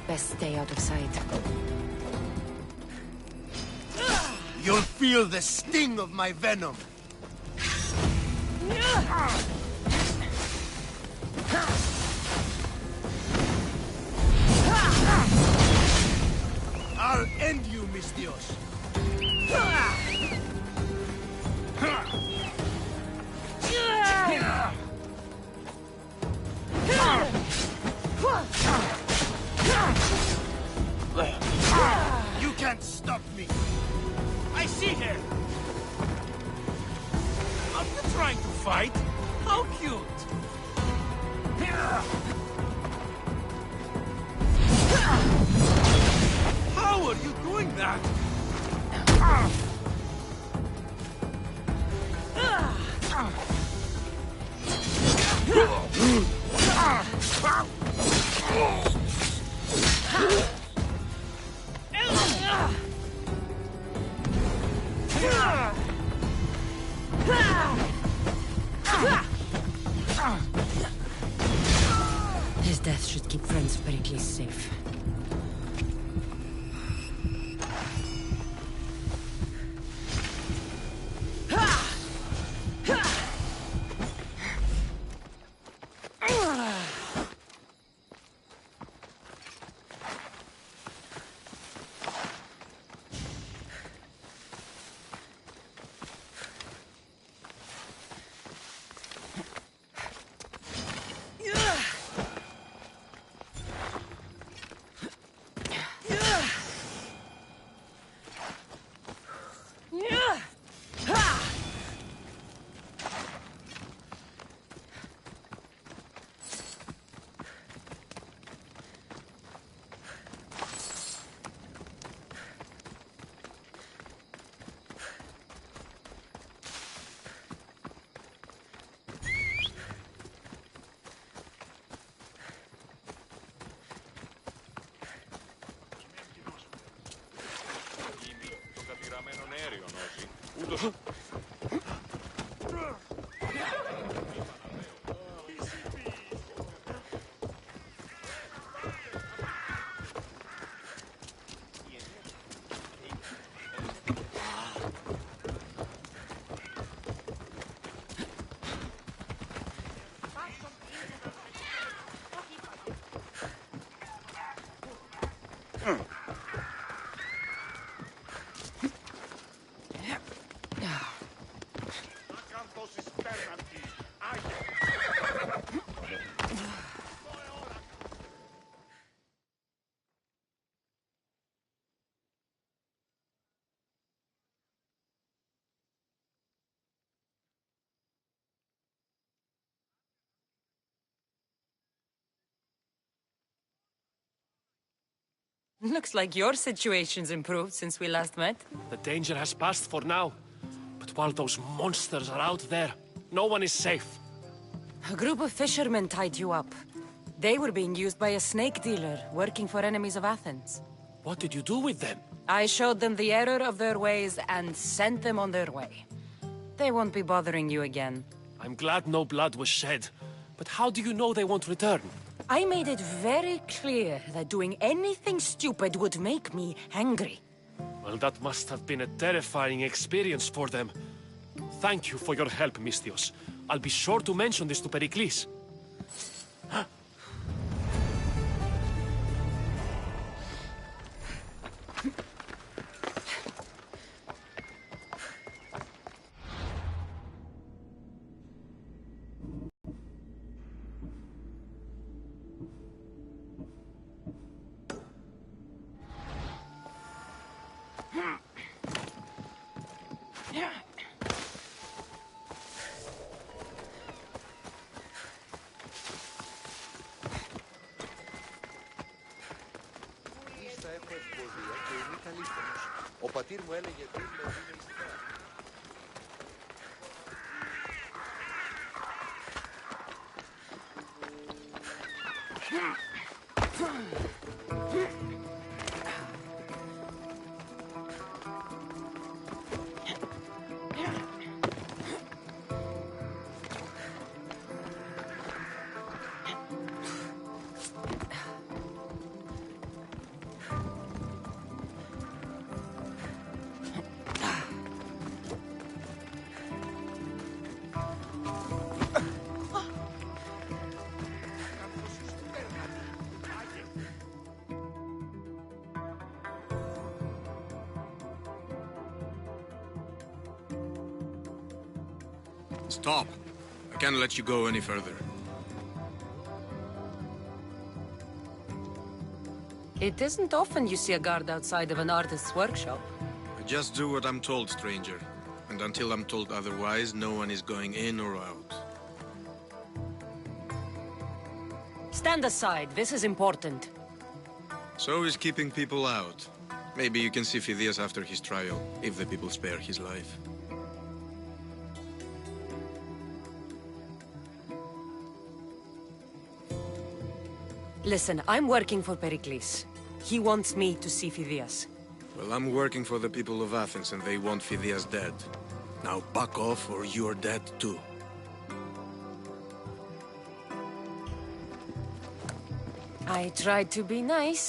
Best stay out of sight. You'll feel the sting of my venom. I'll end you, Mistios. You can't stop me. I see her. Are you trying to fight? How cute. How are you doing that? His death should keep friends of Pericles safe. Looks like your situation's improved since we last met. The danger has passed for now. But while those monsters are out there, no one is safe. A group of fishermen tied you up. They were being used by a snake dealer working for enemies of Athens. What did you do with them? I showed them the error of their ways and sent them on their way. They won't be bothering you again. I'm glad no blood was shed. But how do you know they won't return? I made it very clear that doing anything stupid would make me angry. Well, that must have been a terrifying experience for them. Thank you for your help, Misthios. I'll be sure to mention this to Pericles. Ο πατήρ μου έλεγε πριν με δίνει μυστικά. Stop. I can't let you go any further. It isn't often you see a guard outside of an artist's workshop. I just do what I'm told, stranger. And until I'm told otherwise, no one is going in or out. Stand aside. This is important. So is keeping people out. Maybe you can see Phidias after his trial, if the people spare his life. Listen, I'm working for Pericles. He wants me to see Phidias. Well, I'm working for the people of Athens, and they want Phidias dead. Now back off, or you're dead too. I tried to be nice.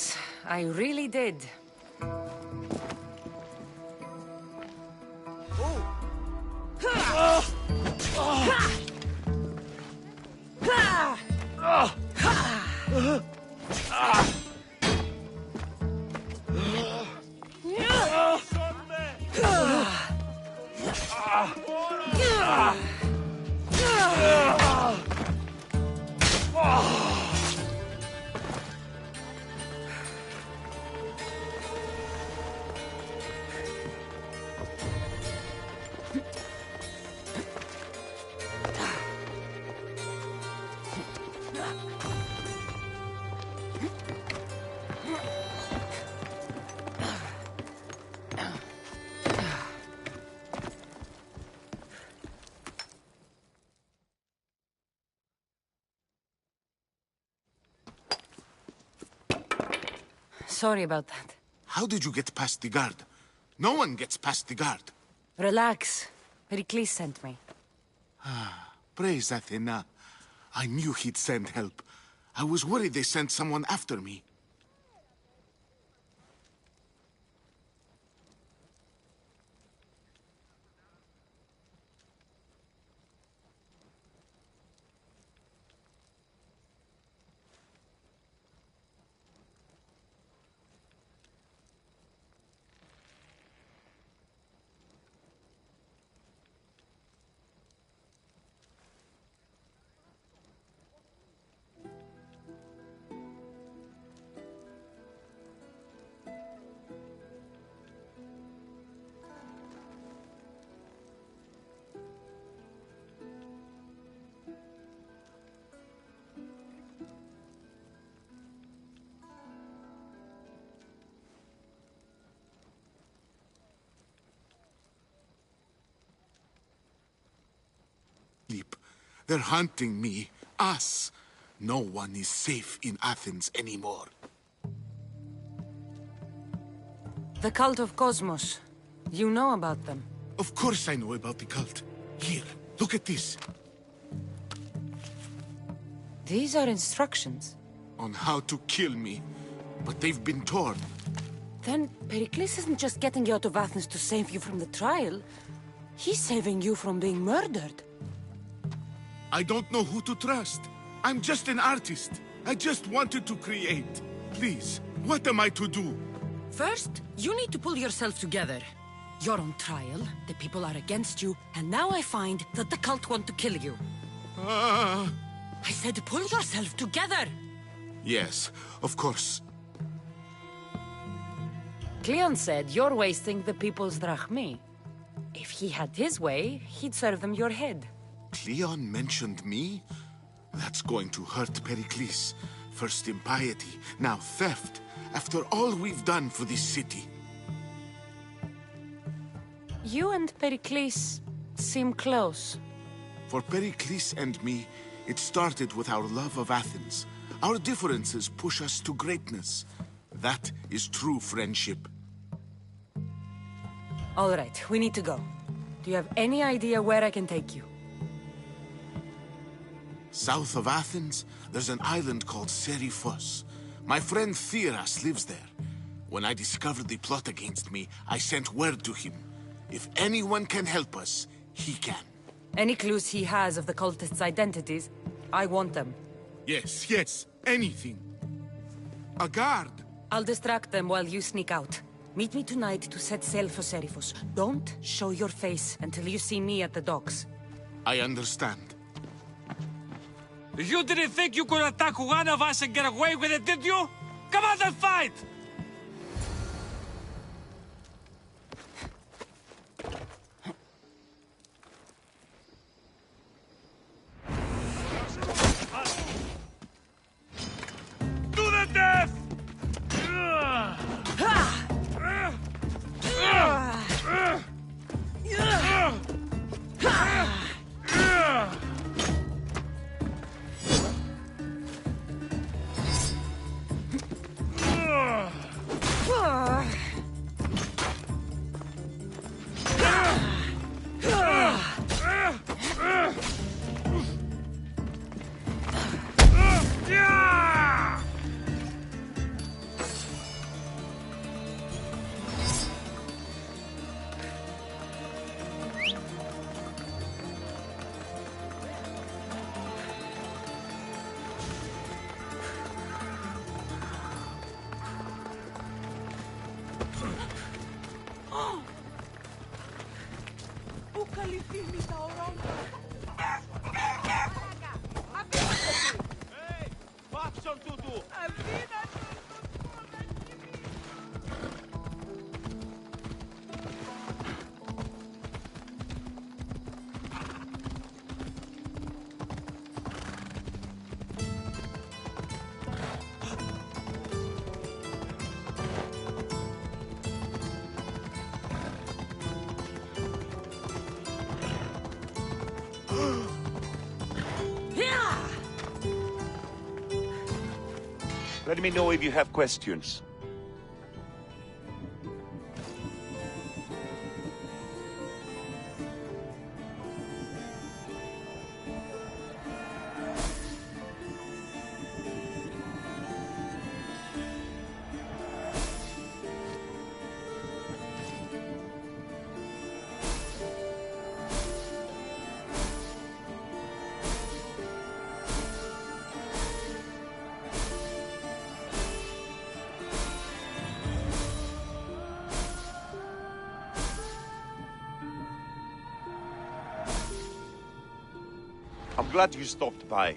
I really did. Sorry about that. How did you get past the guard? No one gets past the guard. Relax. Pericles sent me. Praise Athena. I knew he'd send help. I was worried they sent someone after me. They're hunting me. Us. No one is safe in Athens anymore. The cult of Cosmos. You know about them? Of course I know about the cult. Here, look at this. These are instructions. On how to kill me. But they've been torn. Then Pericles isn't just getting you out of Athens to save you from the trial. He's saving you from being murdered. I don't know who to trust. I'm just an artist. I just wanted to create. Please, what am I to do? First, you need to pull yourself together. You're on trial, the people are against you, and now I find that the cult want to kill you. I said pull yourself together! Yes, of course. Cleon said you're wasting the people's drachmi. If he had his way, he'd serve them your head. Cleon mentioned me? That's going to hurt Pericles. First impiety, now theft. After all we've done for this city. You and Pericles seem close. For Pericles and me, it started with our love of Athens. Our differences push us to greatness. That is true friendship. All right, we need to go. Do you have any idea where I can take you? South of Athens, there's an island called Seriphos. My friend Theras lives there. When I discovered the plot against me, I sent word to him. If anyone can help us, he can. Any clues he has of the cultists' identities, I want them. Yes, anything. A guard. I'll distract them while you sneak out. Meet me tonight to set sail for Seriphos. Don't show your face until you see me at the docks. I understand. You didn't think you could attack one of us and get away with it, did you? Come on and fight! To the death! Let me know if you have questions. glad you stopped by.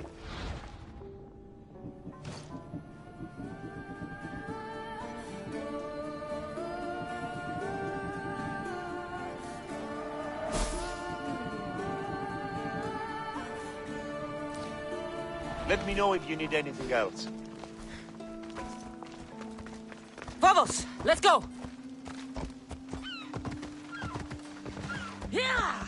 Let me know if you need anything else. Vamos! Let's go! Yeah!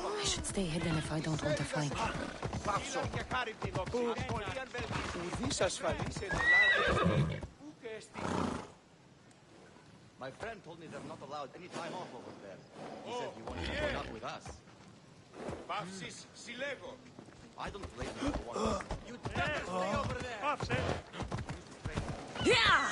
I should stay hidden if I don't want to fight. My friend told me they're not allowed any time off over there. He said he wanted to join up with us. I don't blame you for one. You better stay over there. Yeah!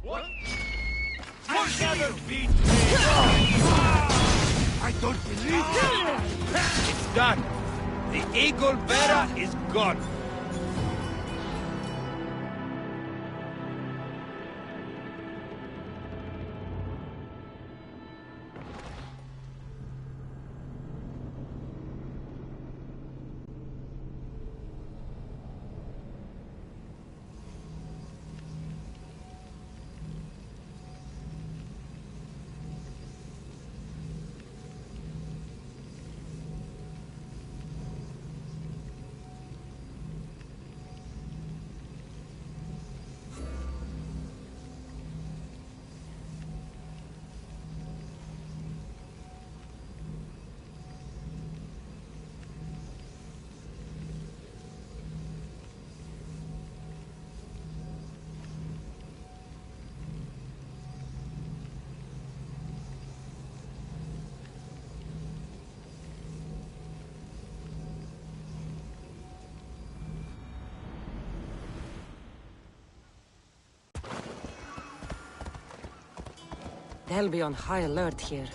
What? I'll never beat I don't believe it! It's done! The Eagle Bearer is gone! They'll be on high alert here.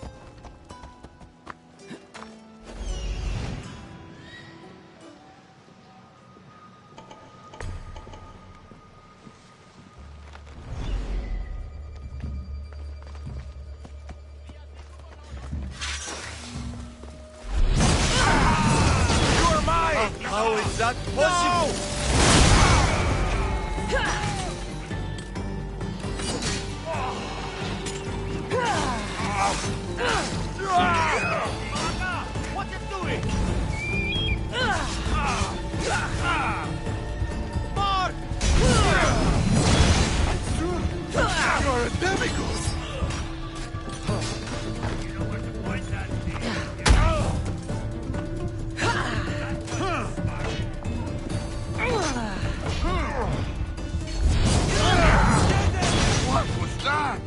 You're mine! How is that possible? What you doing? Mark! You're a demigod! You know where to point that thing. What was that?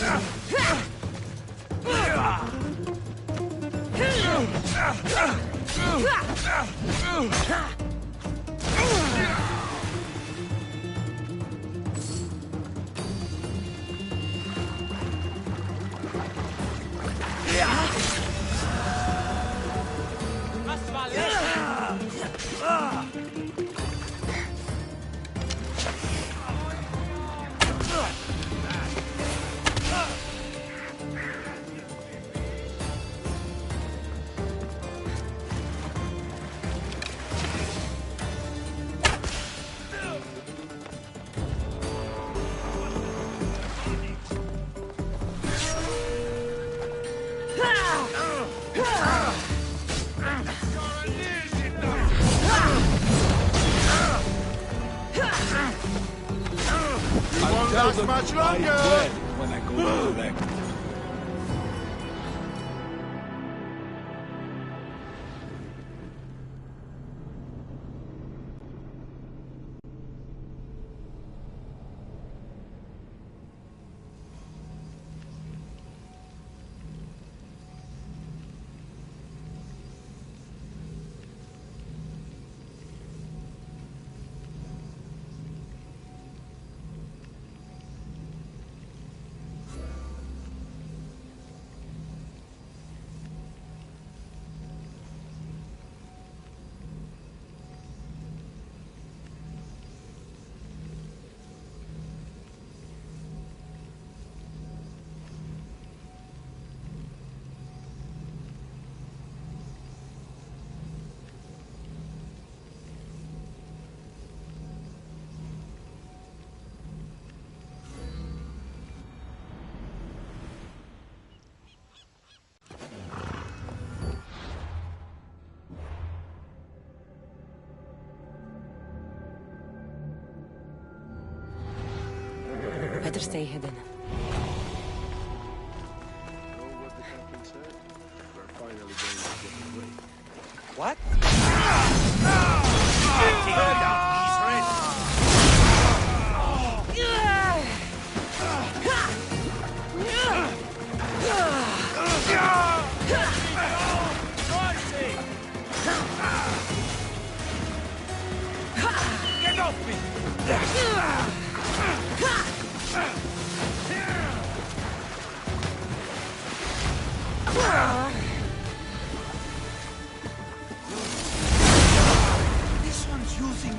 Not much longer! When I go to collect. Better stay hidden. What? Get off me! This one's using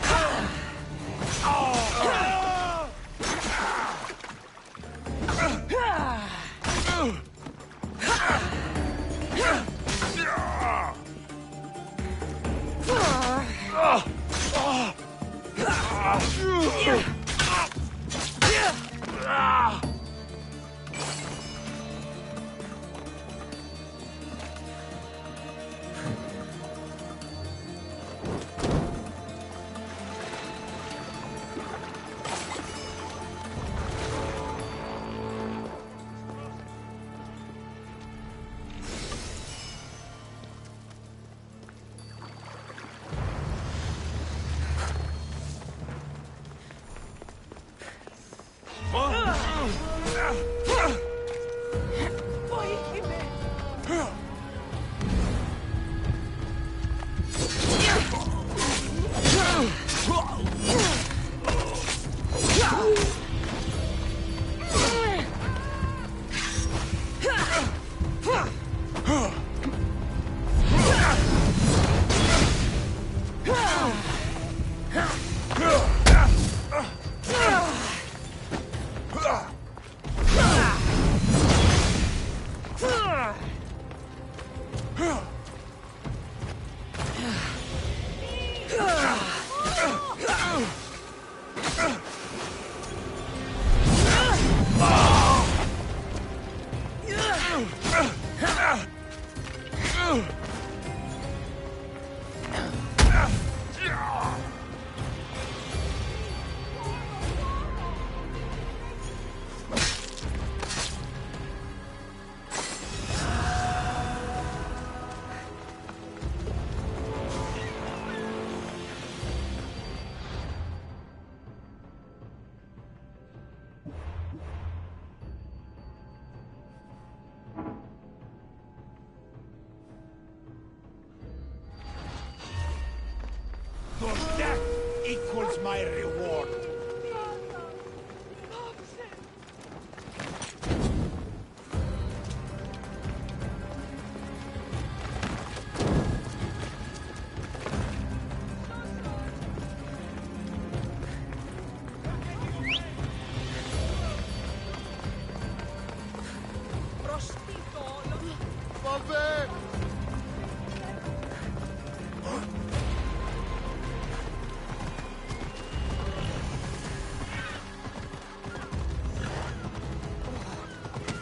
my reward.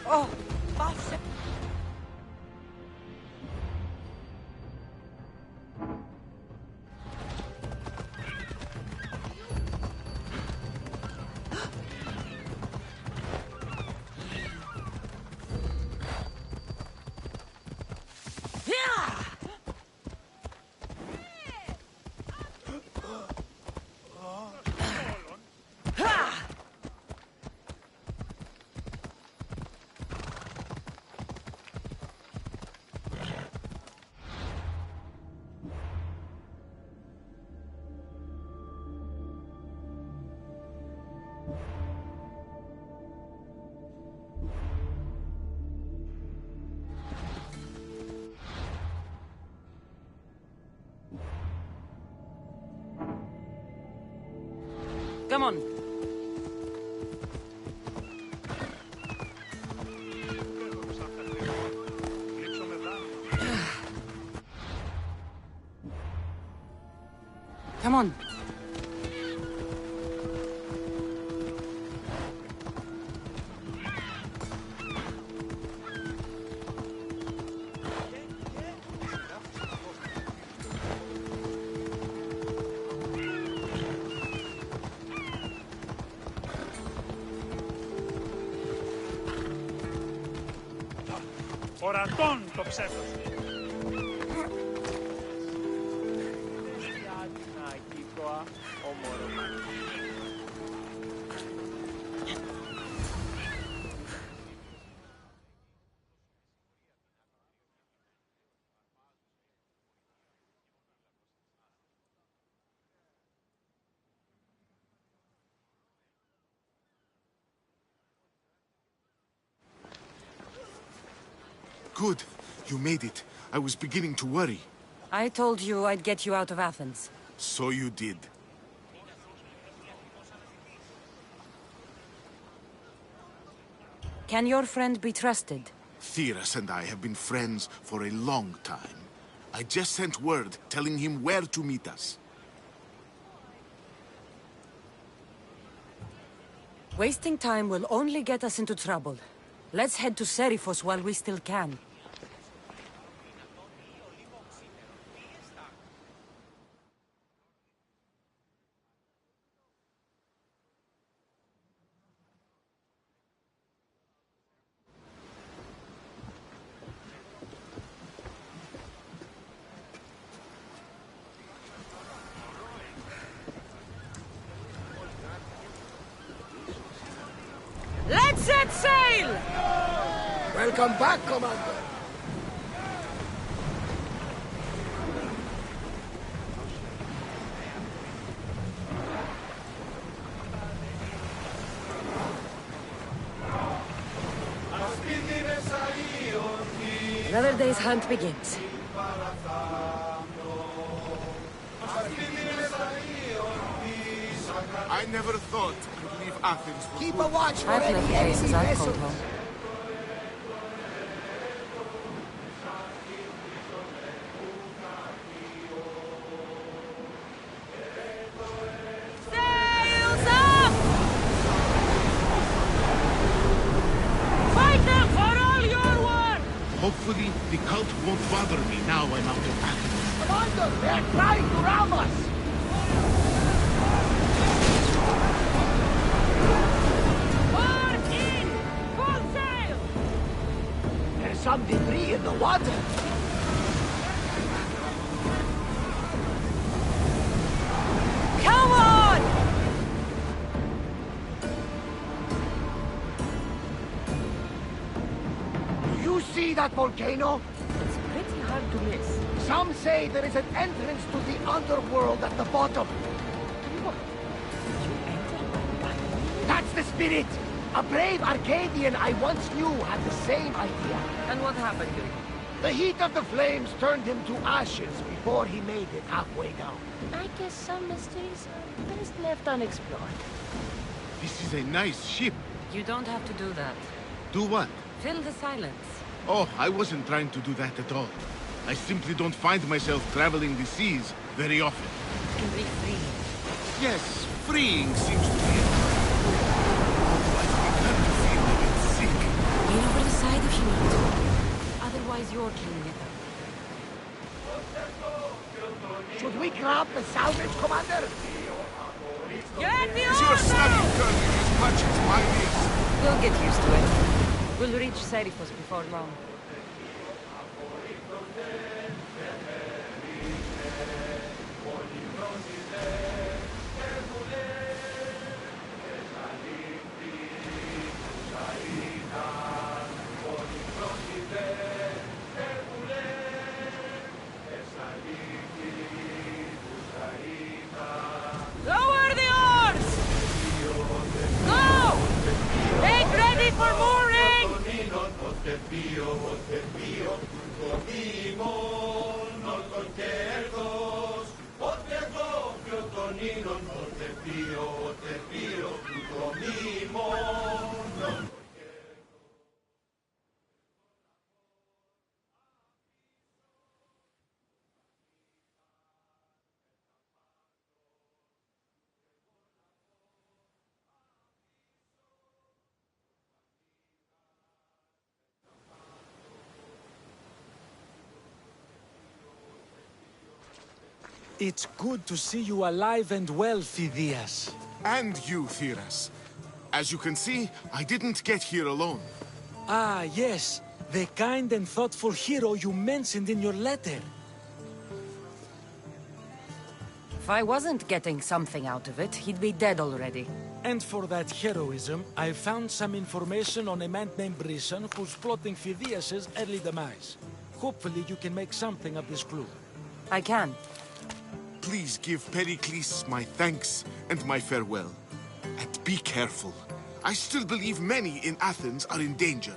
Oh, basta. Come on. Come on. Ορατών το ψεύδος. Good. You made it. I was beginning to worry. I told you I'd get you out of Athens. So you did. Can your friend be trusted? Theras and I have been friends for a long time. I just sent word telling him where to meet us. Wasting time will only get us into trouble. Let's head to Seriphos while we still can. Let's set sail! Welcome back, Commander. Another day's hunt begins. I never thought I'd leave Athens for Keep a watch for I've any left enemy places I've called vessels. home. Sails up! Fight them for all you're worth! Hopefully, the cult won't bother me now I'm out of Athens. Commander, they're trying to ram us. Port in! Full sail! There's some debris in the water. Come on! Do you see that volcano? It's pretty hard to miss. Some say there is an entrance to the underworld at the bottom. Look, spirit! A brave Arcadian I once knew had the same idea. And what happened to him? The heat of the flames turned him to ashes before he made it halfway down. I guess some mysteries are best left unexplored. This is a nice ship. You don't have to do that. Do what? Fill the silence. Oh, I wasn't trying to do that at all. I simply don't find myself traveling the seas very often. It can be freeing. Yes, freeing seems to be it. I've begun to feel a bit sick. Lean over the side if you need to. Otherwise, you're killing it. Should we grab the salvage, Commander? Get the Is your stomach turning as much as mine is? We'll get used to it. We'll reach Serifos before long. Lower the oars! Go! Make ready for mooring! It's good to see you alive and well, Phidias. And you, Theras. As you can see, I didn't get here alone. Ah, yes. The kind and thoughtful hero you mentioned in your letter. If I wasn't getting something out of it, he'd be dead already. And for that heroism, I found some information on a man named Brisson who's plotting Phidias' early demise. Hopefully you can make something of this clue. I can. Please give Pericles my thanks and my farewell. And be careful. I still believe many in Athens are in danger.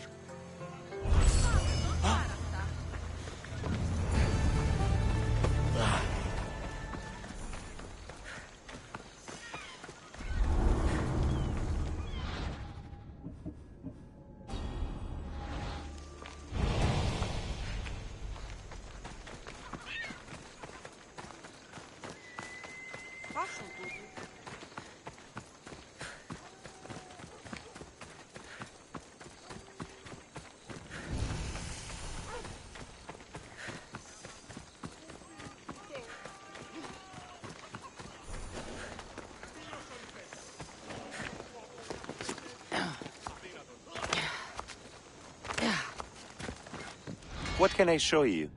What can I show you?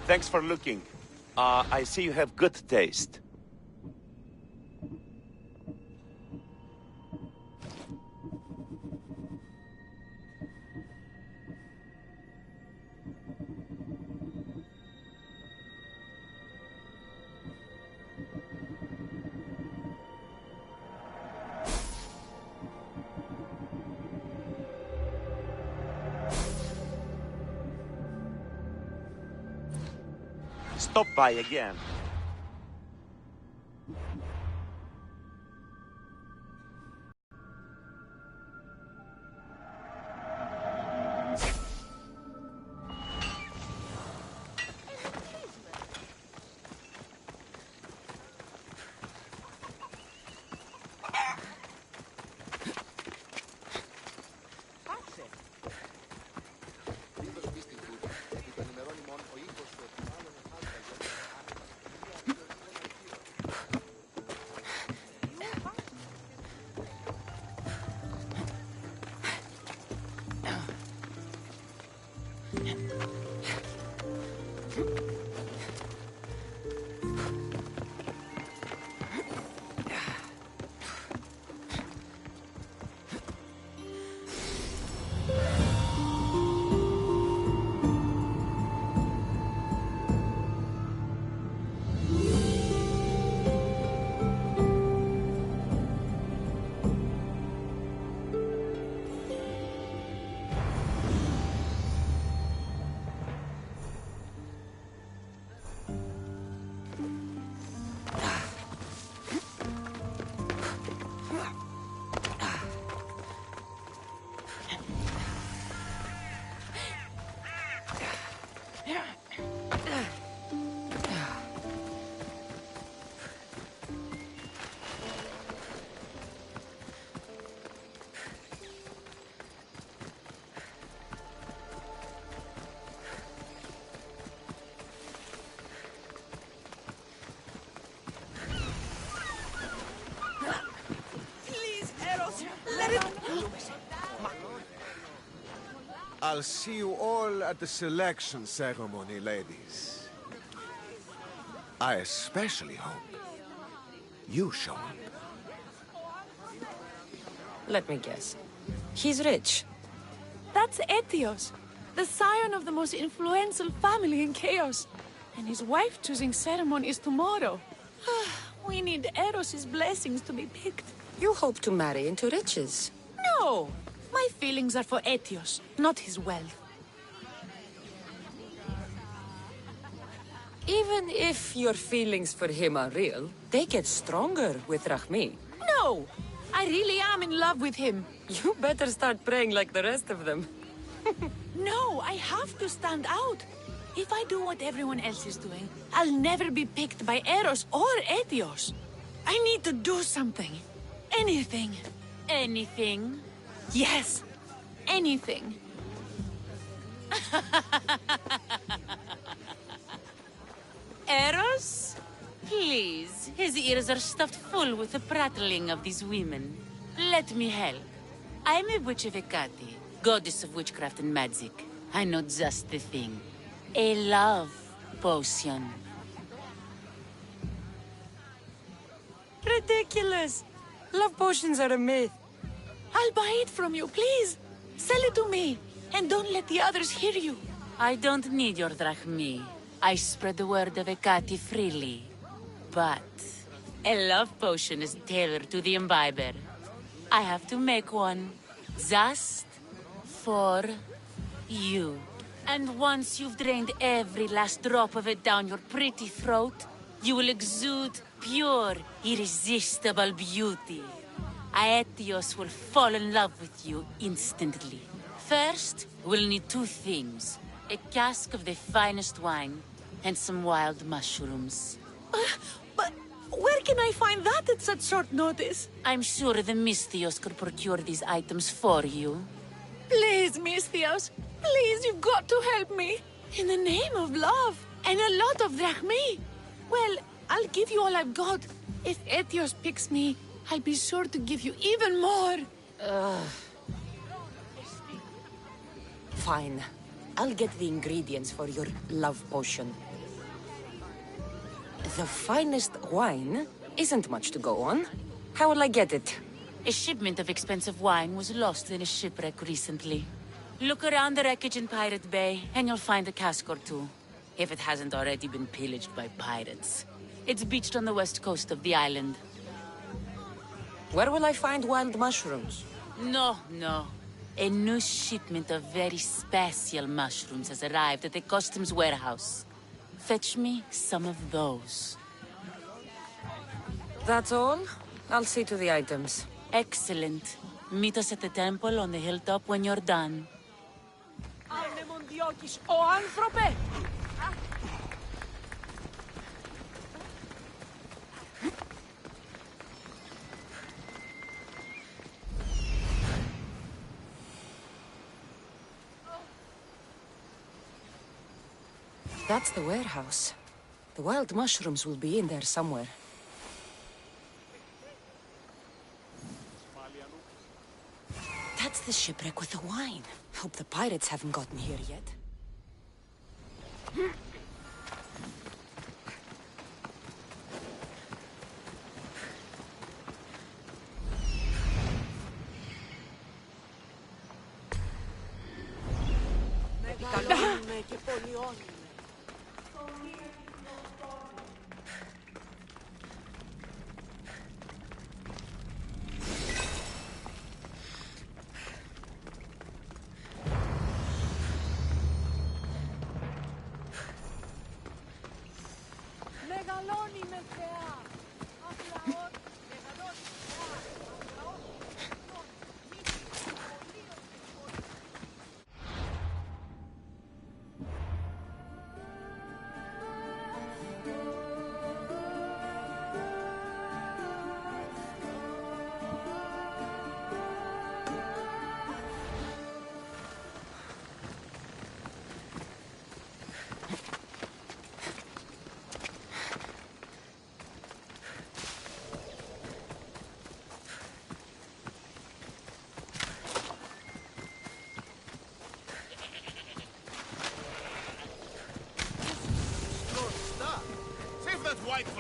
Thanks for looking. I see you have good taste. Stop by again. Please, Eros, let it... I'll see you all at the selection ceremony, ladies. I especially hope you show up. Let me guess. He's rich. That's Etios, the scion of the most influential family in Chaos. And his wife-choosing ceremony is tomorrow. We need Eros's blessings to be picked. You hope to marry into riches. No! My feelings are for Etios, not his wealth. Even if your feelings for him are real, they get stronger with Rahmi. No! I really am in love with him. You better start praying like the rest of them. No, I have to stand out. If I do what everyone else is doing, I'll never be picked by Eros or Etios. I need to do something. Anything. Anything? Yes. Anything. Eros? Please, his ears are stuffed full with the prattling of these women. Let me help. I'm a witch of Hecate, goddess of witchcraft and magic. I know just the thing. A love potion. Ridiculous! Love potions are a myth. I'll buy it from you, please. Sell it to me, and don't let the others hear you. I don't need your drachmi. I spread the word of Hecate freely. But a love potion is tailored to the imbiber. I have to make one just for you. And once you've drained every last drop of it down your pretty throat, you will exude pure, irresistible beauty. Aetios will fall in love with you instantly. First, we'll need two things. A cask of the finest wine, and some wild mushrooms. But where can I find that at such short notice? I'm sure the Mystios could procure these items for you. Please, Mystios. Please, you've got to help me. In the name of love, and a lot of drachmi. Well, I'll give you all I've got. If Etios picks me, I'll be sure to give you even more. Fine. I'll get the ingredients for your love potion. The finest wine isn't much to go on. How will I get it? A shipment of expensive wine was lost in a shipwreck recently. Look around the wreckage in Pirate Bay, and you'll find a cask or two. If it hasn't already been pillaged by pirates. It's beached on the west coast of the island. Where will I find wild mushrooms? No. A new shipment of very special mushrooms has arrived at the customs warehouse. Fetch me some of those. That's all? I'll see to the items. Excellent. Meet us at the temple on the hilltop when you're done. That's the warehouse. The wild mushrooms will be in there somewhere. That's the shipwreck with the wine. Hope the pirates haven't gotten here yet.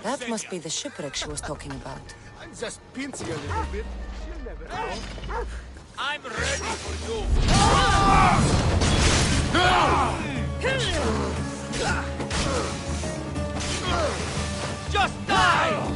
That must be the shipwreck she was talking about. I'm just pinching a little bit. She'll never know. I'm ready for you! Just die!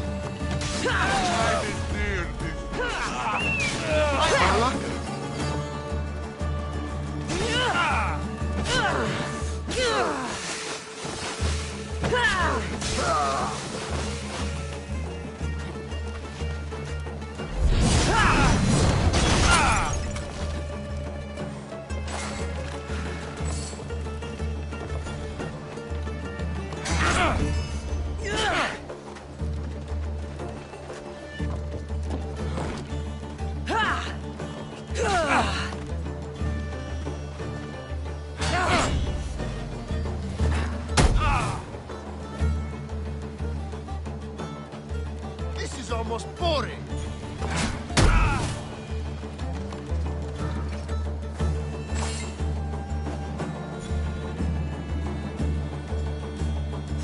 This is almost boring.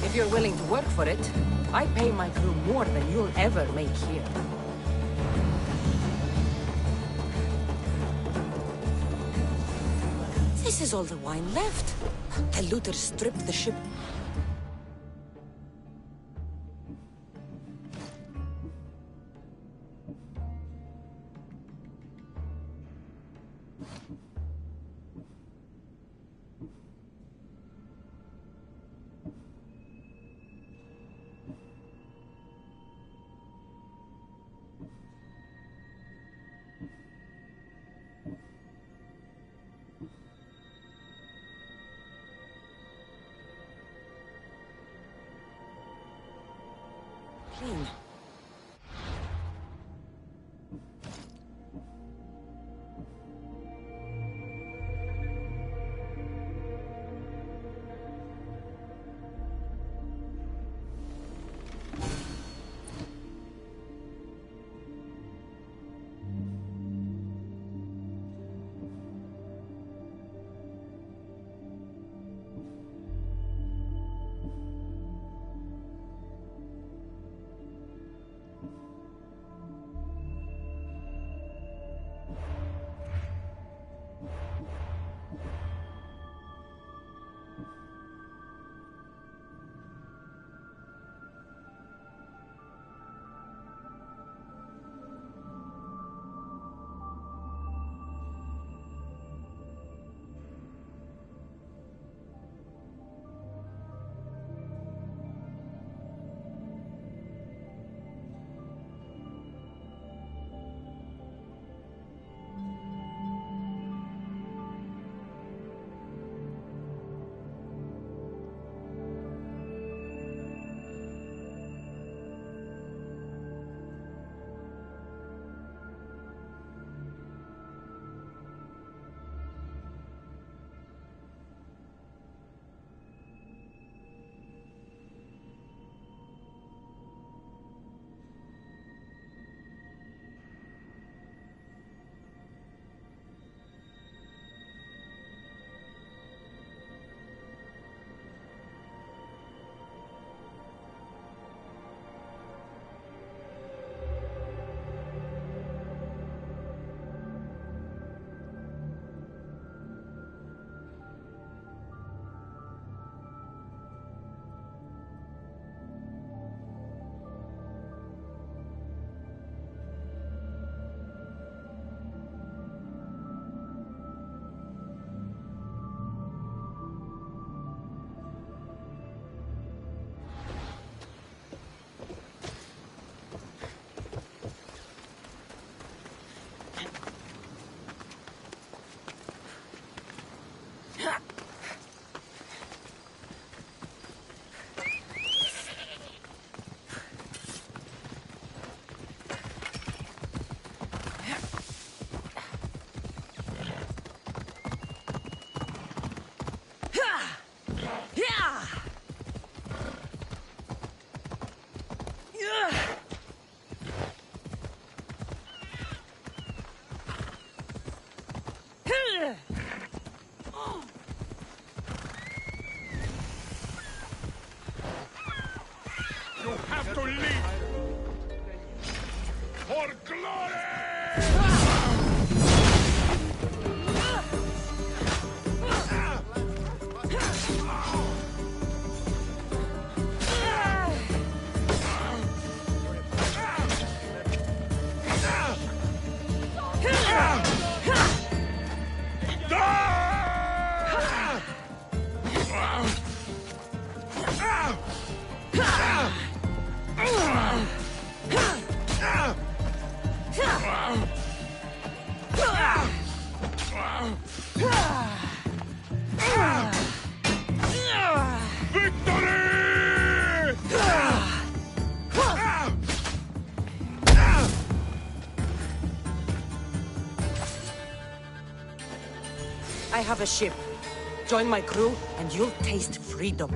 If you're willing to work for it, I pay my crew more than you'll ever make here. This is all the wine left. The looters stripped the ship. Clean. I have a ship. Join my crew, and you'll taste freedom.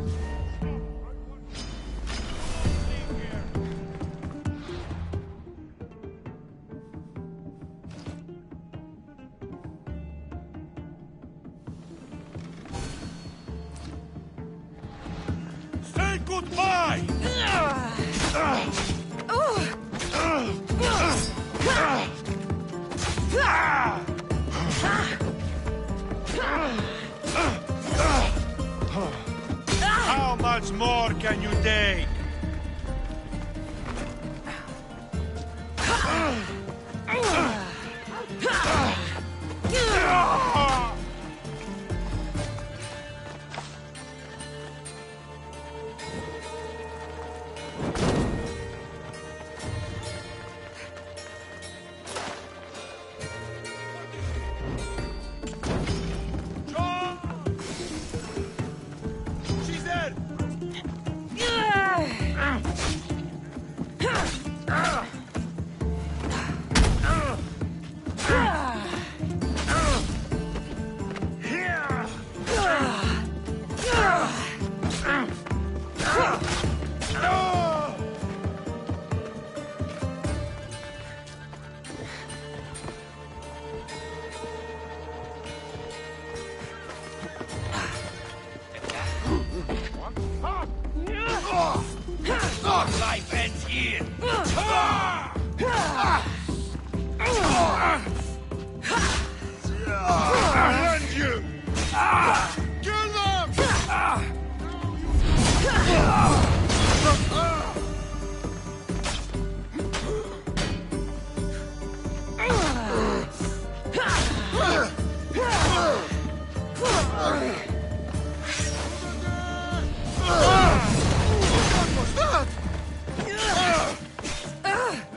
Say goodbye! How much more can you take? She's dead! Life ends here. And you! Kill them!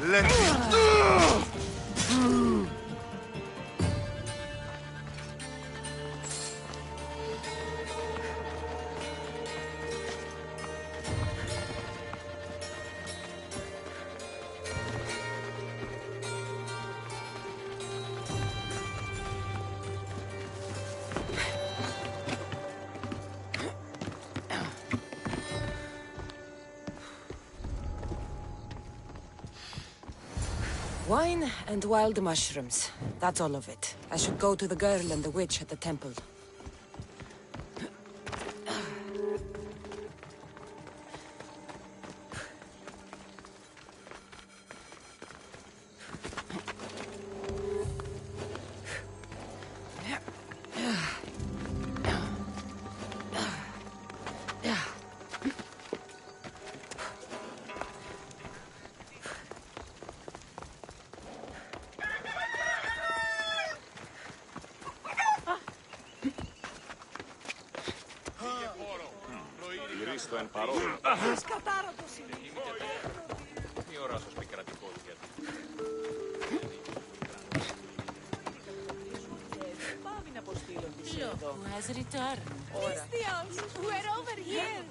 Let me... Wine and wild mushrooms. That's all of it. I should go to the girl and the witch at the temple. Cristo en parola. Io ora sospiccherà di colpi. Look who has returned. Christians, we're over here.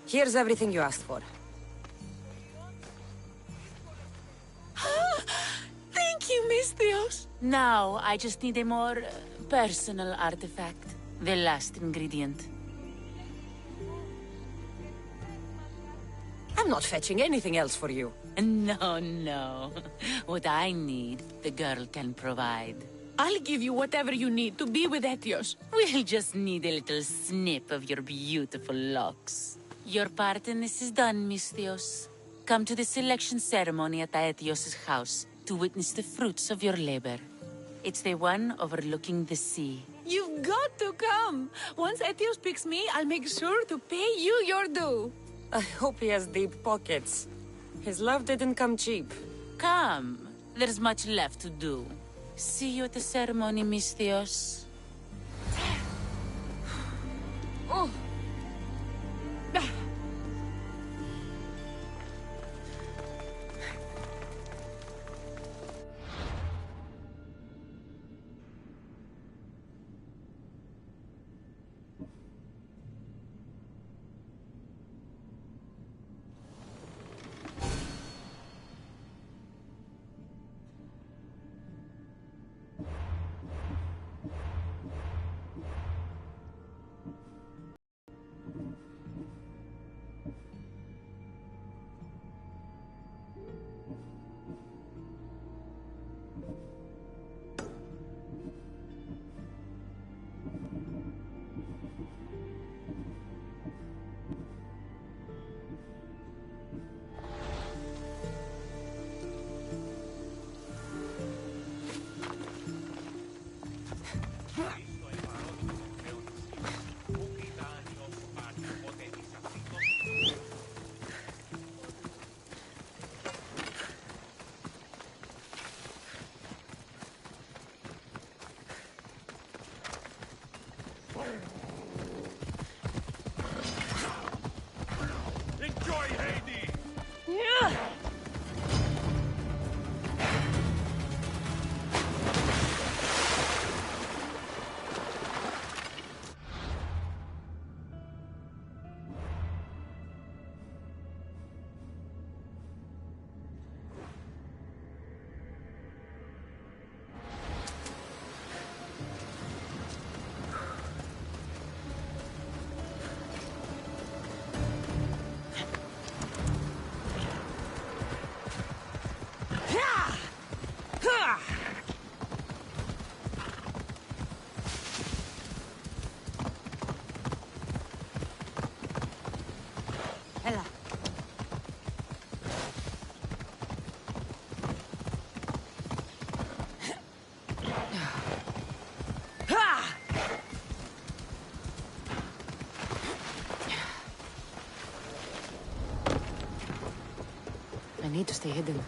Here's everything you asked for. Thank you, Misthios. Now, I just need a more personal artifact. The last ingredient. I'm not fetching anything else for you. No, no. What I need, the girl can provide. I'll give you whatever you need to be with Etios. We'll just need a little snip of your beautiful locks. Your part in this is done, Misthios. Come to the selection ceremony at Aetios' house to witness the fruits of your labor. It's the one overlooking the sea. You've got to come. Once Etios picks me, I'll make sure to pay you your due. I hope he has deep pockets. His love didn't come cheap. Come. There's much left to do. See you at the ceremony, Misthios. Oh. Enjoy, Hades! Ella. I need to stay hidden.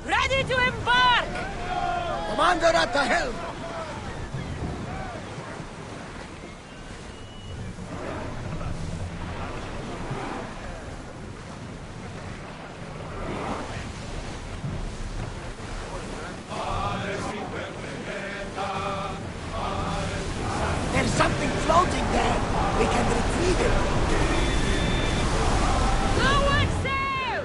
Ready to embark! Commander at the helm! There's something floating there! We can retrieve it! Forward sail!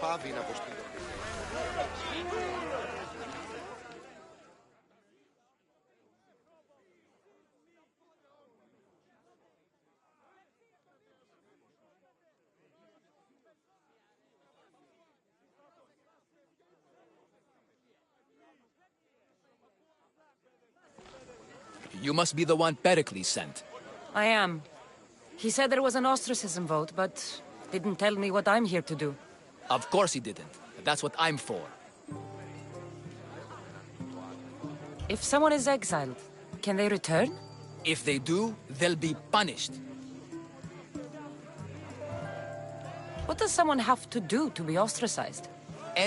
πάβει να αποστεί. You must be the one Pericles sent. I am. He said there was an ostracism vote, but didn't tell me what I'm here to do. Of course he didn't. That's what I'm for. If someone is exiled, can they return? If they do, they'll be punished. What does someone have to do to be ostracized?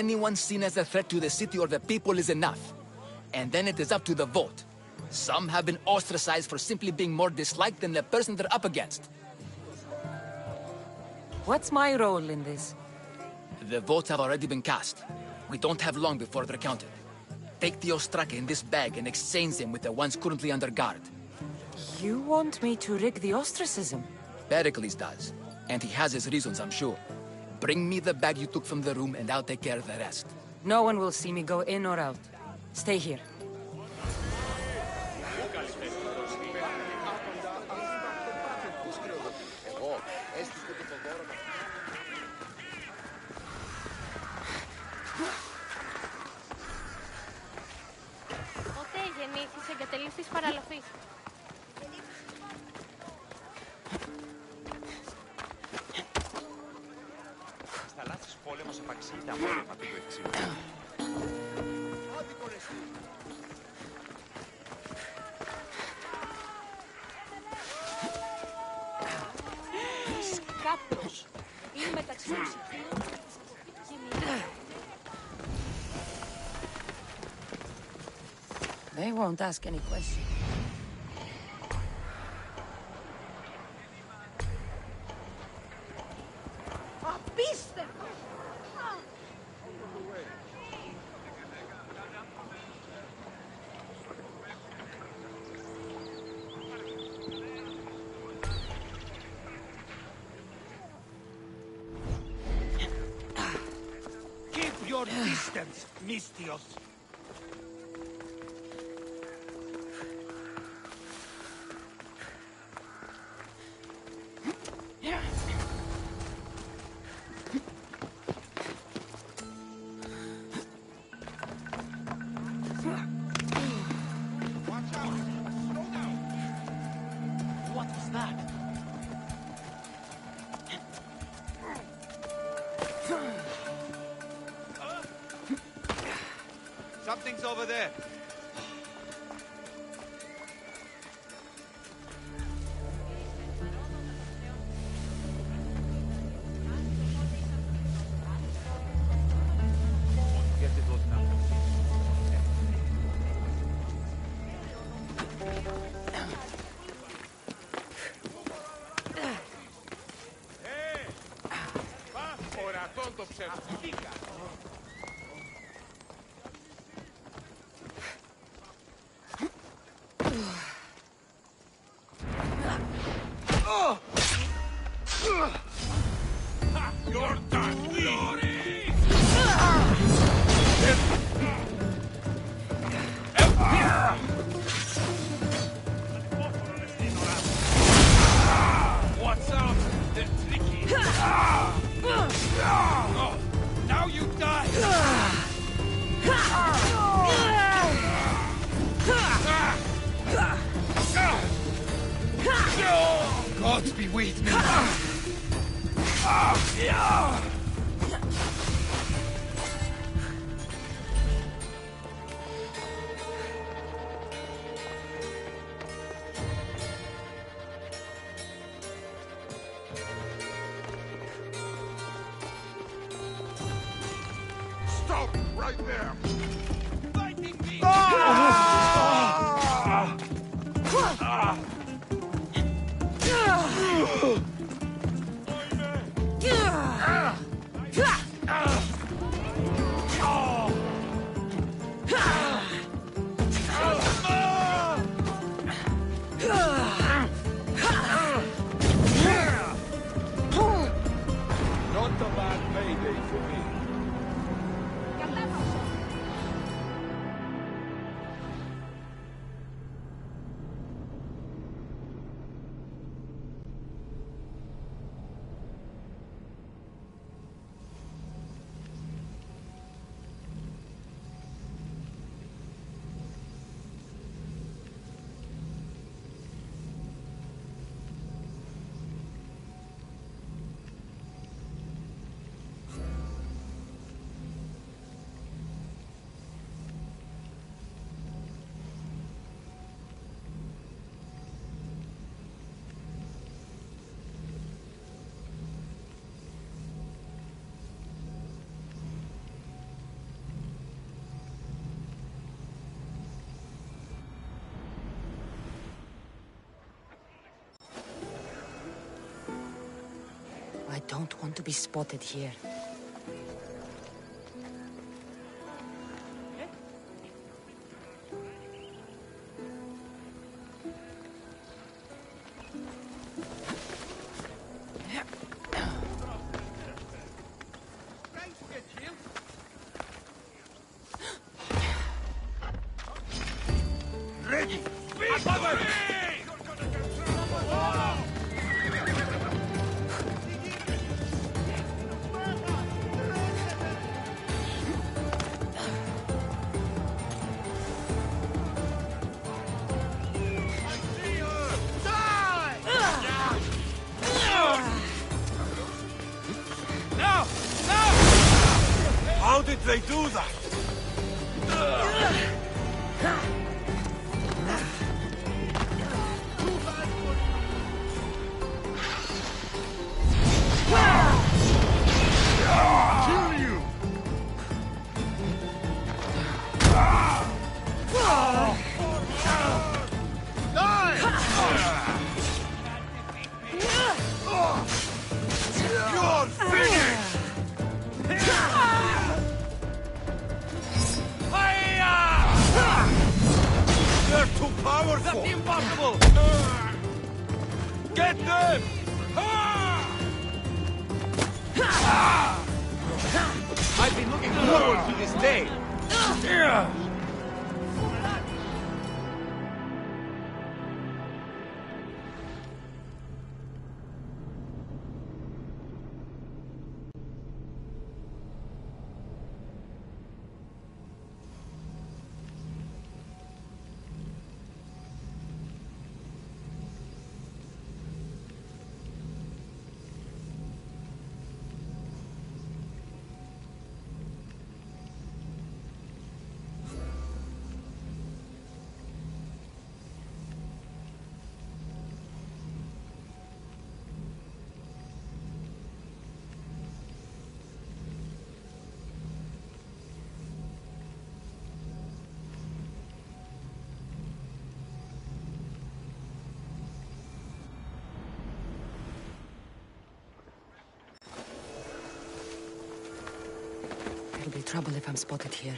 Anyone seen as a threat to the city or the people is enough. And then it is up to the vote. Some have been ostracized for simply being more disliked than the person they're up against. What's my role in this? The votes have already been cast. We don't have long before they're counted. Take the ostraka in this bag and exchange them with the ones currently under guard. You want me to rig the ostracism? Pericles does. And he has his reasons, I'm sure. Bring me the bag you took from the room and I'll take care of the rest. No one will see me go in or out. Stay here. Ποτέ γεννήθης εγκατελείφθης παραλαφής. Στα λάθος πόλεμος απαξίζει τα απόλυμα του εξήλου. Σκάπτος. Είναι μεταξύ των ψυχών και μη. They won't ask any questions. Απίστευτο! Keep your distance, Mystios. What was that? Something's over there. Get it all now. Ορατόν το ψεύτικα. You're done, glory! What's up? They're tricky. Oh, now you die! Gods be with me! Stop right there! Fighting me! Not a bad payday for me. I don't want to be spotted here. How did they do that? Kill you! You're finished! They're too powerful! That's impossible! Get them! I've been looking forward to this day. There'll be trouble if I'm spotted here.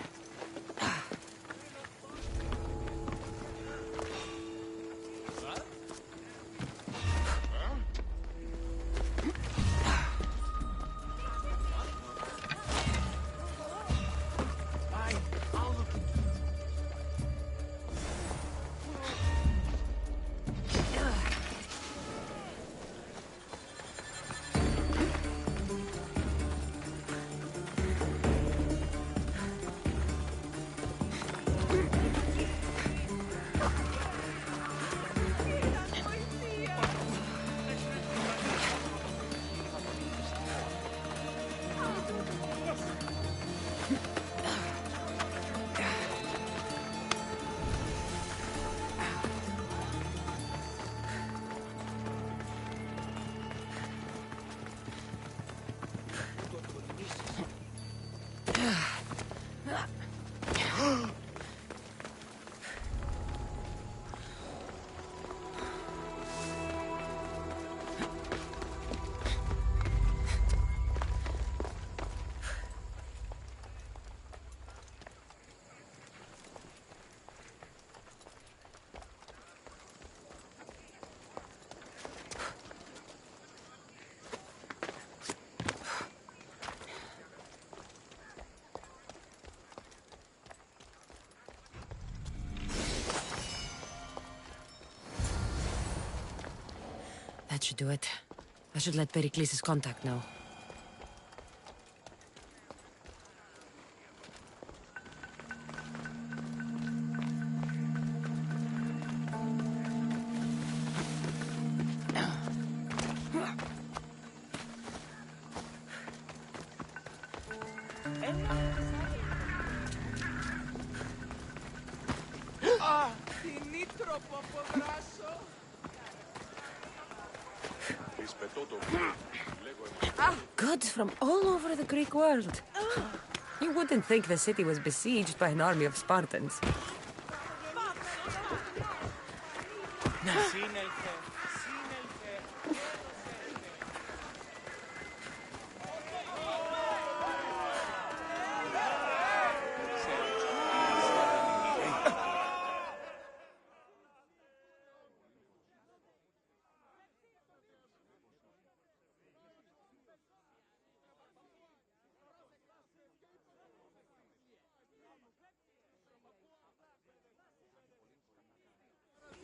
That should do it. I should let Pericles' contact know. Goods from all over the Greek world. You wouldn't think the city was besieged by an army of Spartans.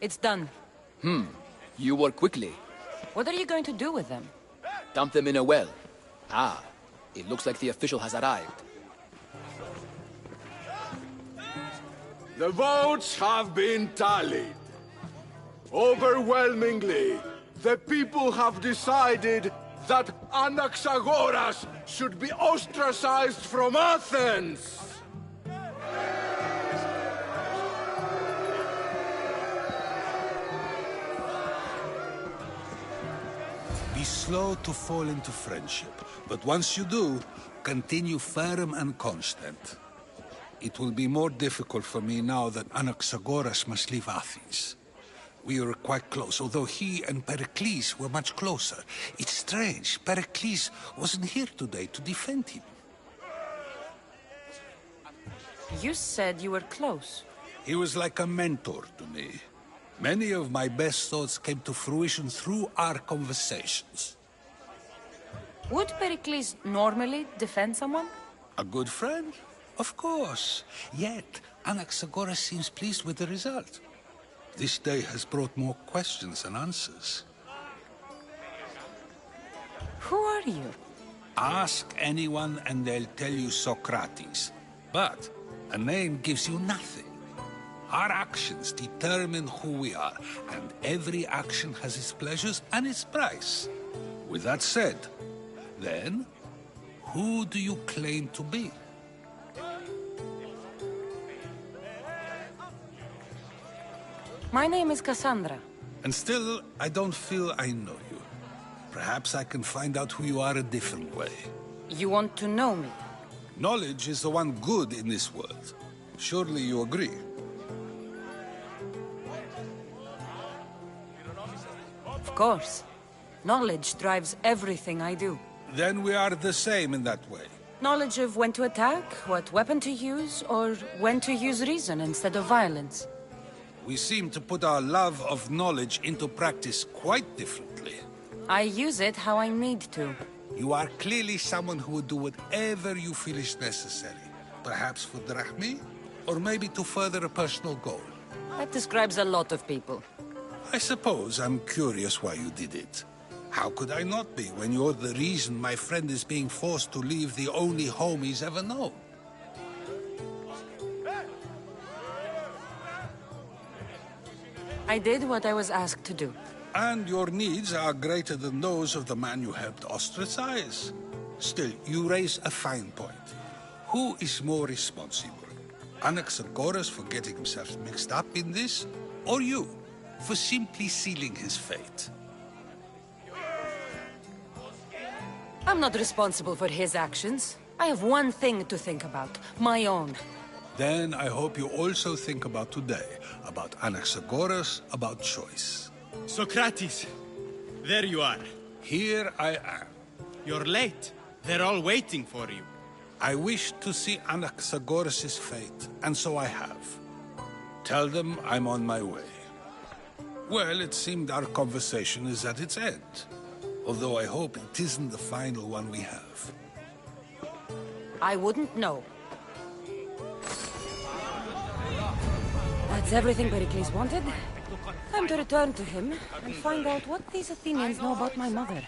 It's done. You work quickly. What are you going to do with them? Dump them in a well. Ah, it looks like the official has arrived. The votes have been tallied. Overwhelmingly, the people have decided that Anaxagoras should be ostracized from Athens! Be slow to fall into friendship, but once you do, continue firm and constant. It will be more difficult for me now that Anaxagoras must leave Athens. We were quite close, although he and Pericles were much closer. It's strange, Pericles wasn't here today to defend him. You said you were close. He was like a mentor to me. Many of my best thoughts came to fruition through our conversations. Would Pericles normally defend someone? A good friend? Of course. Yet, Anaxagoras seems pleased with the result. This day has brought more questions than answers. Who are you? Ask anyone and they'll tell you Socrates. But a name gives you nothing. Our actions determine who we are, and every action has its pleasures and its price. With that said, then, who do you claim to be? My name is Cassandra. And still, I don't feel I know you. Perhaps I can find out who you are a different way. You want to know me? Knowledge is the one good in this world. Surely you agree? Of course. Knowledge drives everything I do. Then we are the same in that way. Knowledge of when to attack, what weapon to use, or when to use reason instead of violence. We seem to put our love of knowledge into practice quite differently. I use it how I need to. You are clearly someone who would do whatever you feel is necessary. Perhaps for drachmi, or maybe to further a personal goal. That describes a lot of people. I suppose I'm curious why you did it. How could I not be when you're the reason my friend is being forced to leave the only home he's ever known? I did what I was asked to do. And your needs are greater than those of the man you helped ostracize. Still, you raise a fine point. Who is more responsible? Anaxagoras for getting himself mixed up in this, or you, for simply sealing his fate? I'm not responsible for his actions. I have one thing to think about, my own. Then I hope you also think about today, about Anaxagoras, about choice. Socrates, there you are. Here I am. You're late. They're all waiting for you. I wish to see Anaxagoras' fate, and so I have. Tell them I'm on my way. Well, it seemed our conversation is at its end. Although I hope it isn't the final one we have. I wouldn't know. That's everything Pericles wanted. Time to return to him and find out what these Athenians know about my mother.